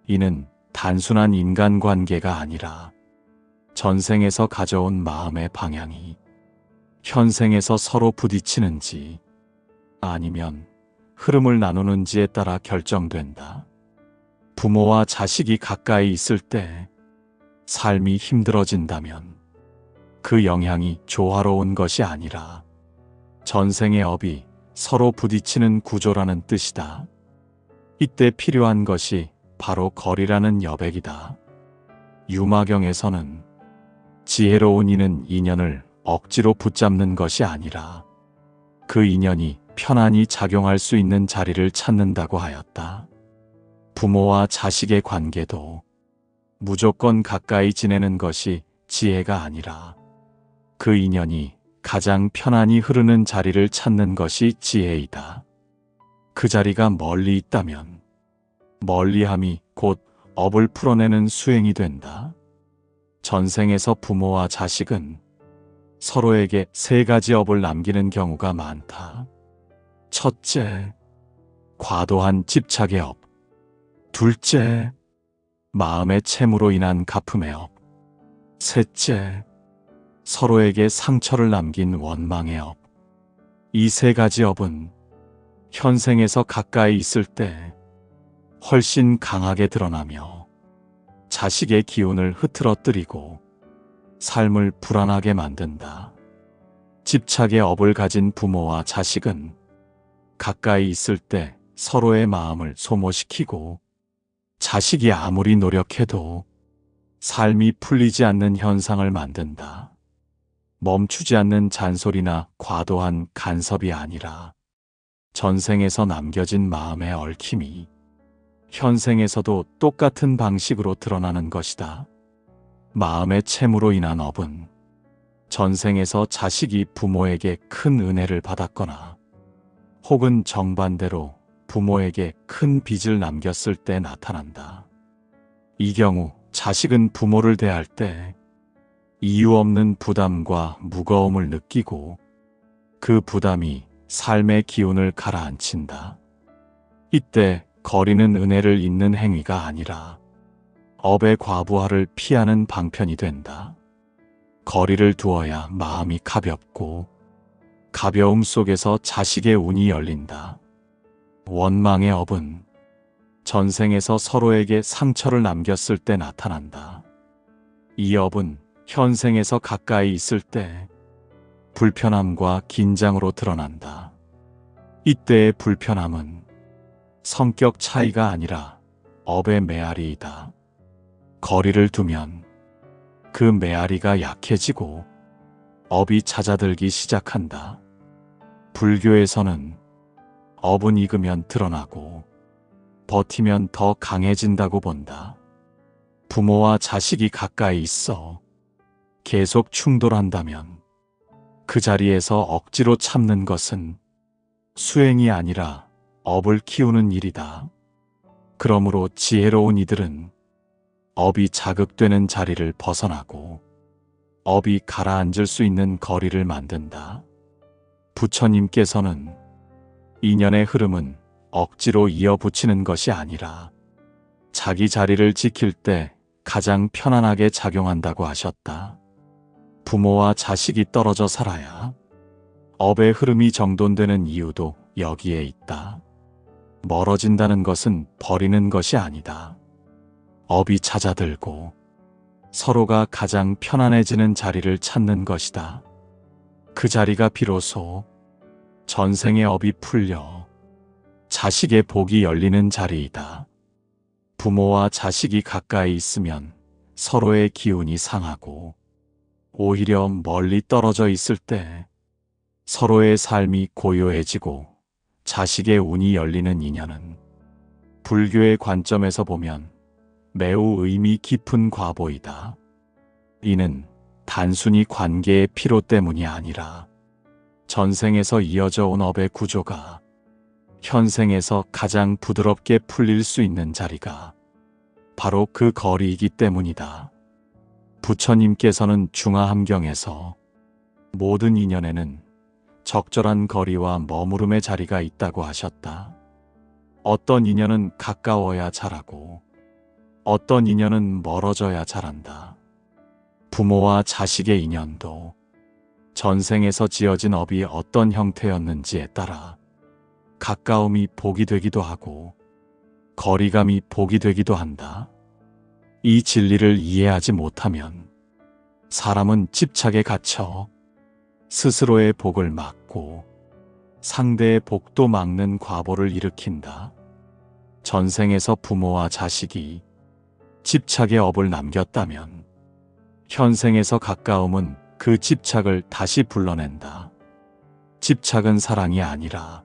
이는 단순한 인간관계가 아니라 전생에서 가져온 마음의 방향이 현생에서 서로 부딪히는지 아니면 흐름을 나누는지에 따라 결정된다. 부모와 자식이 가까이 있을 때 삶이 힘들어진다면 그 영향이 조화로운 것이 아니라 전생의 업이 서로 부딪히는 구조라는 뜻이다. 이때 필요한 것이 바로 거리라는 여백이다. 유마경에서는 지혜로운 이는 인연을 억지로 붙잡는 것이 아니라 그 인연이 편안히 작용할 수 있는 자리를 찾는다고 하였다. 부모와 자식의 관계도 무조건 가까이 지내는 것이 지혜가 아니라 그 인연이 가장 편안히 흐르는 자리를 찾는 것이 지혜이다. 그 자리가 멀리 있다면 멀리함이 곧 업을 풀어내는 수행이 된다. 전생에서 부모와 자식은 서로에게 세 가지 업을 남기는 경우가 많다. 첫째, 과도한 집착의 업. 둘째, 마음의 채무로 인한 가품의 업. 셋째, 서로에게 상처를 남긴 원망의 업. 이 세 가지 업은 현생에서 가까이 있을 때 훨씬 강하게 드러나며 자식의 기운을 흐트러뜨리고 삶을 불안하게 만든다. 집착의 업을 가진 부모와 자식은 가까이 있을 때 서로의 마음을 소모시키고 자식이 아무리 노력해도 삶이 풀리지 않는 현상을 만든다. 멈추지 않는 잔소리나 과도한 간섭이 아니라 전생에서 남겨진 마음의 얽힘이 현생에서도 똑같은 방식으로 드러나는 것이다. 마음의 채무로 인한 업은 전생에서 자식이 부모에게 큰 은혜를 받았거나 혹은 정반대로 부모에게 큰 빚을 남겼을 때 나타난다. 이 경우 자식은 부모를 대할 때 이유 없는 부담과 무거움을 느끼고 그 부담이 삶의 기운을 가라앉힌다. 이때 거리는 은혜를 잇는 행위가 아니라 업의 과부하를 피하는 방편이 된다. 거리를 두어야 마음이 가볍고 가벼움 속에서 자식의 운이 열린다. 원망의 업은 전생에서 서로에게 상처를 남겼을 때 나타난다. 이 업은 현생에서 가까이 있을 때 불편함과 긴장으로 드러난다. 이때의 불편함은 성격 차이가 아니라 업의 메아리이다. 거리를 두면 그 메아리가 약해지고 업이 잦아들기 시작한다. 불교에서는 업은 익으면 드러나고 버티면 더 강해진다고 본다. 부모와 자식이 가까이 있어 계속 충돌한다면 그 자리에서 억지로 참는 것은 수행이 아니라 업을 키우는 일이다. 그러므로 지혜로운 이들은 업이 자극되는 자리를 벗어나고 업이 가라앉을 수 있는 거리를 만든다. 부처님께서는 인연의 흐름은 억지로 이어붙이는 것이 아니라 자기 자리를 지킬 때 가장 편안하게 작용한다고 하셨다. 부모와 자식이 떨어져 살아야 업의 흐름이 정돈되는 이유도 여기에 있다. 멀어진다는 것은 버리는 것이 아니다. 업이 잦아들고 서로가 가장 편안해지는 자리를 찾는 것이다. 그 자리가 비로소 전생의 업이 풀려 자식의 복이 열리는 자리이다. 부모와 자식이 가까이 있으면 서로의 기운이 상하고 오히려 멀리 떨어져 있을 때 서로의 삶이 고요해지고 자식의 운이 열리는 인연은 불교의 관점에서 보면 매우 의미 깊은 과보이다. 이는 단순히 관계의 피로 때문이 아니라 전생에서 이어져 온 업의 구조가 현생에서 가장 부드럽게 풀릴 수 있는 자리가 바로 그 거리이기 때문이다. 부처님께서는 중화함경에서 모든 인연에는 적절한 거리와 머무름의 자리가 있다고 하셨다. 어떤 인연은 가까워야 자라고 어떤 인연은 멀어져야 자란다. 부모와 자식의 인연도 전생에서 지어진 업이 어떤 형태였는지에 따라 가까움이 복이 되기도 하고 거리감이 복이 되기도 한다. 이 진리를 이해하지 못하면 사람은 집착에 갇혀 스스로의 복을 막고 상대의 복도 막는 과보를 일으킨다. 전생에서 부모와 자식이 집착의 업을 남겼다면 현생에서 가까움은 그 집착을 다시 불러낸다. 집착은 사랑이 아니라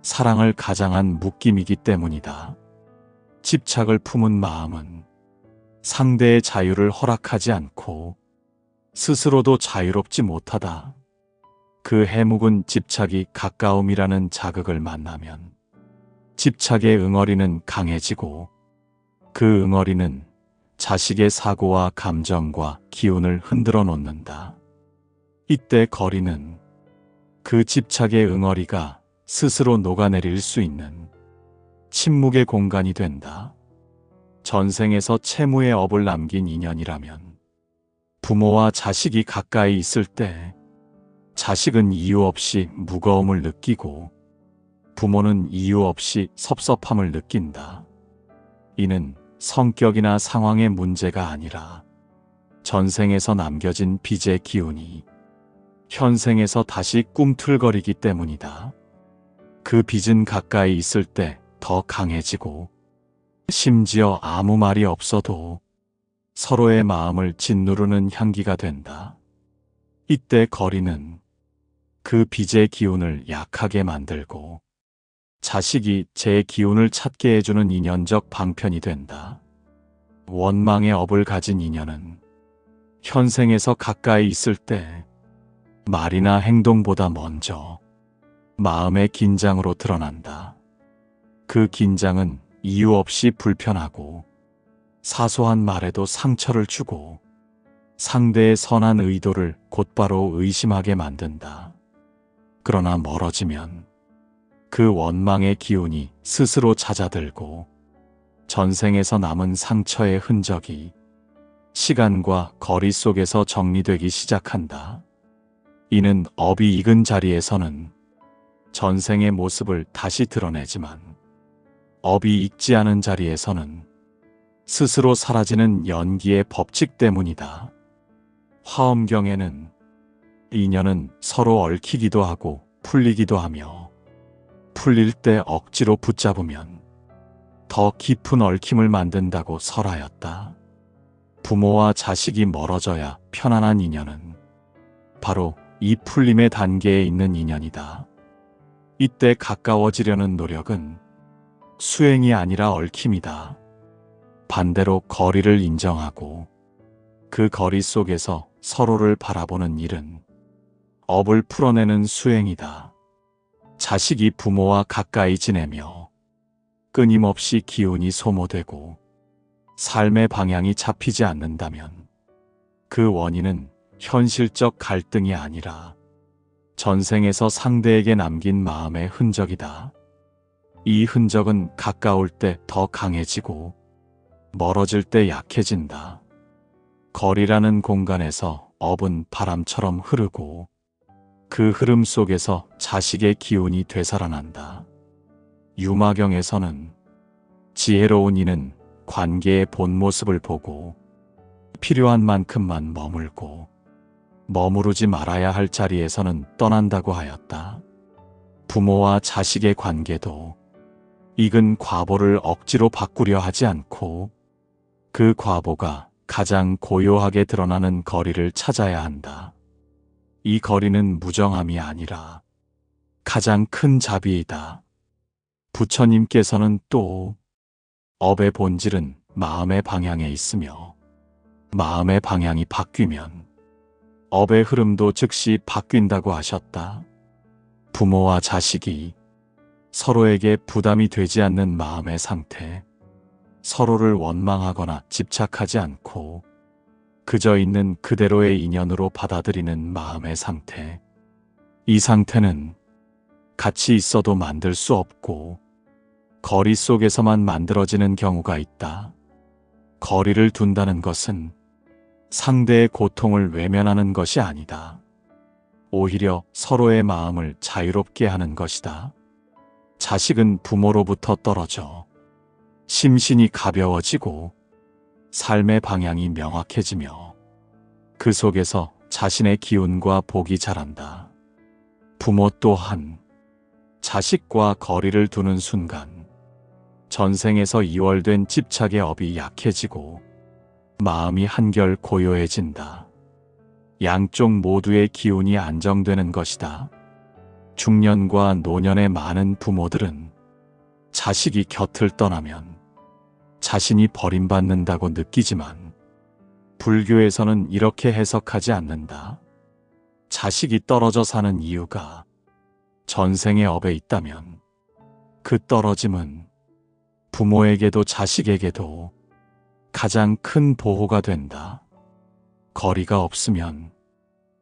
사랑을 가장한 묶임이기 때문이다. 집착을 품은 마음은 상대의 자유를 허락하지 않고 스스로도 자유롭지 못하다. 그 해묵은 집착이 가까움이라는 자극을 만나면 집착의 응어리는 강해지고 그 응어리는 자식의 사고와 감정과 기운을 흔들어 놓는다. 이때 거리는 그 집착의 응어리가 스스로 녹아내릴 수 있는 침묵의 공간이 된다. 전생에서 채무의 업을 남긴 인연이라면 부모와 자식이 가까이 있을 때 자식은 이유 없이 무거움을 느끼고 부모는 이유 없이 섭섭함을 느낀다. 이는 성격이나 상황의 문제가 아니라 전생에서 남겨진 빚의 기운이 현생에서 다시 꿈틀거리기 때문이다. 그 빚은 가까이 있을 때 더 강해지고 심지어 아무 말이 없어도 서로의 마음을 짓누르는 향기가 된다. 이때 거리는 그 빚의 기운을 약하게 만들고 자식이 제 기운을 찾게 해주는 인연적 방편이 된다. 원망의 업을 가진 인연은 현생에서 가까이 있을 때 말이나 행동보다 먼저 마음의 긴장으로 드러난다. 그 긴장은 이유 없이 불편하고 사소한 말에도 상처를 주고 상대의 선한 의도를 곧바로 의심하게 만든다. 그러나 멀어지면 그 원망의 기운이 스스로 잦아들고 전생에서 남은 상처의 흔적이 시간과 거리 속에서 정리되기 시작한다. 이는 업이 익은 자리에서는 전생의 모습을 다시 드러내지만 업이 익지 않은 자리에서는 스스로 사라지는 연기의 법칙 때문이다. 화엄경에는 인연은 서로 얽히기도 하고 풀리기도 하며 풀릴 때 억지로 붙잡으면 더 깊은 얽힘을 만든다고 설하였다. 부모와 자식이 멀어져야 편안한 인연은 바로 이 풀림의 단계에 있는 인연이다. 이때 가까워지려는 노력은 수행이 아니라 얽힘이다. 반대로 거리를 인정하고 그 거리 속에서 서로를 바라보는 일은 업을 풀어내는 수행이다. 자식이 부모와 가까이 지내며 끊임없이 기운이 소모되고 삶의 방향이 잡히지 않는다면 그 원인은 현실적 갈등이 아니라 전생에서 상대에게 남긴 마음의 흔적이다. 이 흔적은 가까울 때 더 강해지고 멀어질 때 약해진다. 거리라는 공간에서 업은 바람처럼 흐르고 그 흐름 속에서 자식의 기운이 되살아난다. 유마경에서는 지혜로운 이는 관계의 본 모습을 보고 필요한 만큼만 머물고 머무르지 말아야 할 자리에서는 떠난다고 하였다. 부모와 자식의 관계도 익은 과보를 억지로 바꾸려 하지 않고 그 과보가 가장 고요하게 드러나는 거리를 찾아야 한다. 이 거리는 무정함이 아니라 가장 큰 자비이다. 부처님께서는 또 업의 본질은 마음의 방향에 있으며 마음의 방향이 바뀌면 업의 흐름도 즉시 바뀐다고 하셨다. 부모와 자식이 서로에게 부담이 되지 않는 마음의 상태, 서로를 원망하거나 집착하지 않고 그저 있는 그대로의 인연으로 받아들이는 마음의 상태. 이 상태는 같이 있어도 만들 수 없고 거리 속에서만 만들어지는 경우가 있다. 거리를 둔다는 것은 상대의 고통을 외면하는 것이 아니다. 오히려 서로의 마음을 자유롭게 하는 것이다. 자식은 부모로부터 떨어져 심신이 가벼워지고 삶의 방향이 명확해지며 그 속에서 자신의 기운과 복이 자란다. 부모 또한 자식과 거리를 두는 순간 전생에서 이월된 집착의 업이 약해지고 마음이 한결 고요해진다. 양쪽 모두의 기운이 안정되는 것이다. 중년과 노년의 많은 부모들은 자식이 곁을 떠나면 자신이 버림받는다고 느끼지만 불교에서는 이렇게 해석하지 않는다. 자식이 떨어져 사는 이유가 전생의 업에 있다면 그 떨어짐은 부모에게도 자식에게도 가장 큰 보호가 된다. 거리가 없으면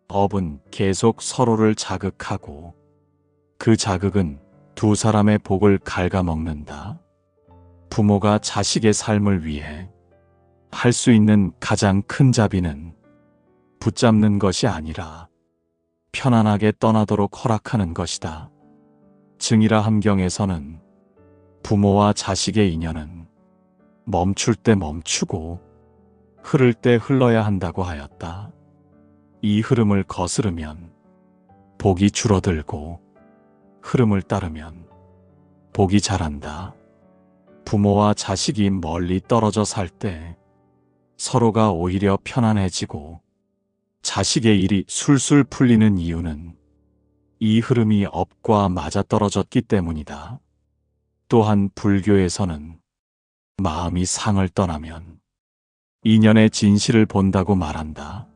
업은 계속 서로를 자극하고 그 자극은 두 사람의 복을 갉아먹는다. 부모가 자식의 삶을 위해 할 수 있는 가장 큰 자비는 붙잡는 것이 아니라 편안하게 떠나도록 허락하는 것이다. 증이라 함경에서는 부모와 자식의 인연은 멈출 때 멈추고 흐를 때 흘러야 한다고 하였다. 이 흐름을 거스르면 복이 줄어들고 흐름을 따르면 복이 자란다. 부모와 자식이 멀리 떨어져 살 때 서로가 오히려 편안해지고 자식의 일이 술술 풀리는 이유는 이 흐름이 업과 맞아떨어졌기 때문이다. 또한 불교에서는 마음이 상을 떠나면 인연의 진실을 본다고 말한다.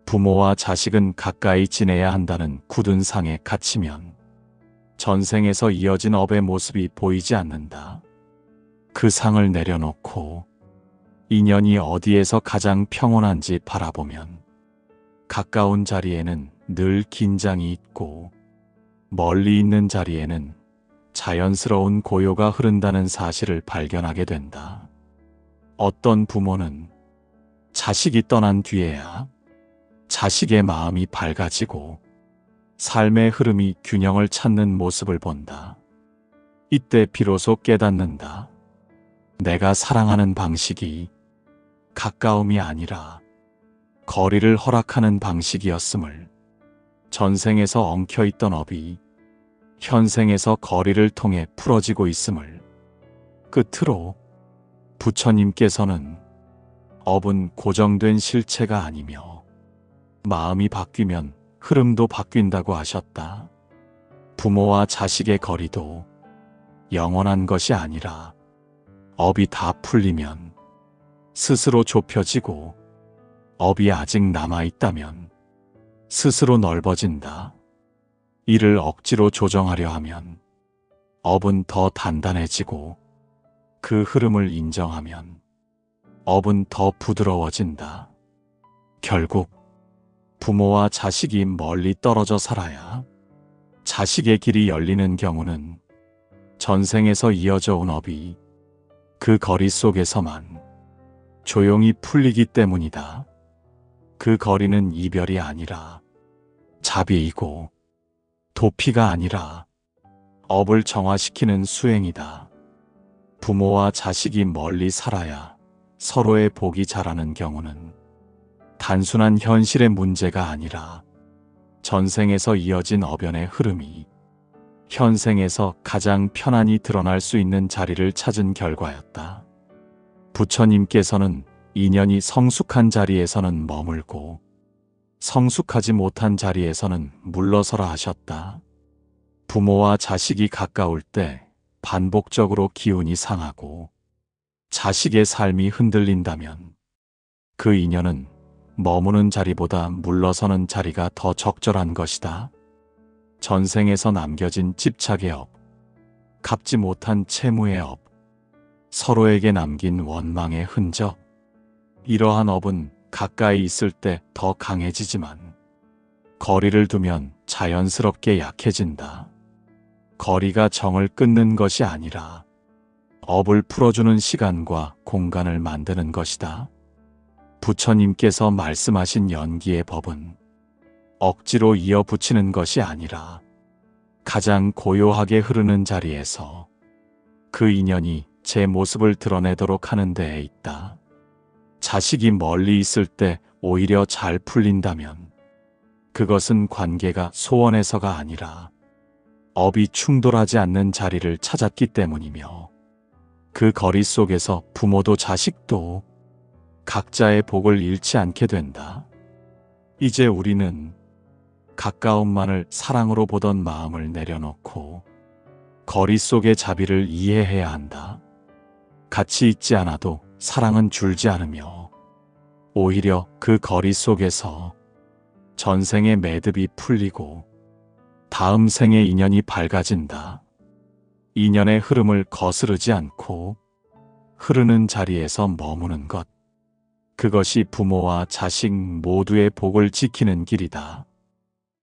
부모와 자식은 가까이 지내야 한다는 굳은 상에 갇히면 전생에서 이어진 업의 모습이 보이지 않는다. 그 상을 내려놓고 인연이 어디에서 가장 평온한지 바라보면 가까운 자리에는 늘 긴장이 있고 멀리 있는 자리에는 자연스러운 고요가 흐른다는 사실을 발견하게 된다. 어떤 부모는 자식이 떠난 뒤에야 자식의 마음이 밝아지고 삶의 흐름이 균형을 찾는 모습을 본다. 이때 비로소 깨닫는다. 내가 사랑하는 방식이 가까움이 아니라 거리를 허락하는 방식이었음을, 전생에서 엉켜있던 업이 현생에서 거리를 통해 풀어지고 있음을. 끝으로 부처님께서는 업은 고정된 실체가 아니며 마음이 바뀌면 흐름도 바뀐다고 하셨다. 부모와 자식의 거리도 영원한 것이 아니라 업이 다 풀리면 스스로 좁혀지고 업이 아직 남아있다면 스스로 넓어진다. 이를 억지로 조정하려 하면 업은 더 단단해지고 그 흐름을 인정하면 업은 더 부드러워진다. 결국 부모와 자식이 멀리 떨어져 살아야 자식의 길이 열리는 경우는 전생에서 이어져 온 업이 그 거리 속에서만 조용히 풀리기 때문이다. 그 거리는 이별이 아니라 자비이고 도피가 아니라 업을 정화시키는 수행이다. 부모와 자식이 멀리 살아야 서로의 복이 자라는 경우는 단순한 현실의 문제가 아니라 전생에서 이어진 업연의 흐름이 현생에서 가장 편안히 드러날 수 있는 자리를 찾은 결과였다. 부처님께서는 인연이 성숙한 자리에서는 머물고 성숙하지 못한 자리에서는 물러서라 하셨다. 부모와 자식이 가까울 때 반복적으로 기운이 상하고 자식의 삶이 흔들린다면 그 인연은 머무는 자리보다 물러서는 자리가 더 적절한 것이다. 전생에서 남겨진 집착의 업, 갚지 못한 채무의 업, 서로에게 남긴 원망의 흔적. 이러한 업은 가까이 있을 때 더 강해지지만 거리를 두면 자연스럽게 약해진다. 거리가 정을 끊는 것이 아니라 업을 풀어주는 시간과 공간을 만드는 것이다. 부처님께서 말씀하신 연기의 법은 억지로 이어붙이는 것이 아니라 가장 고요하게 흐르는 자리에서 그 인연이 제 모습을 드러내도록 하는 데에 있다. 자식이 멀리 있을 때 오히려 잘 풀린다면 그것은 관계가 소원해서가 아니라 업이 충돌하지 않는 자리를 찾았기 때문이며 그 거리 속에서 부모도 자식도 각자의 복을 잃지 않게 된다. 이제 우리는 가까움만을 사랑으로 보던 마음을 내려놓고 거리 속의 자비를 이해해야 한다. 같이 있지 않아도 사랑은 줄지 않으며 오히려 그 거리 속에서 전생의 매듭이 풀리고 다음 생의 인연이 밝아진다. 인연의 흐름을 거스르지 않고 흐르는 자리에서 머무는 것. 그것이 부모와 자식 모두의 복을 지키는 길이다.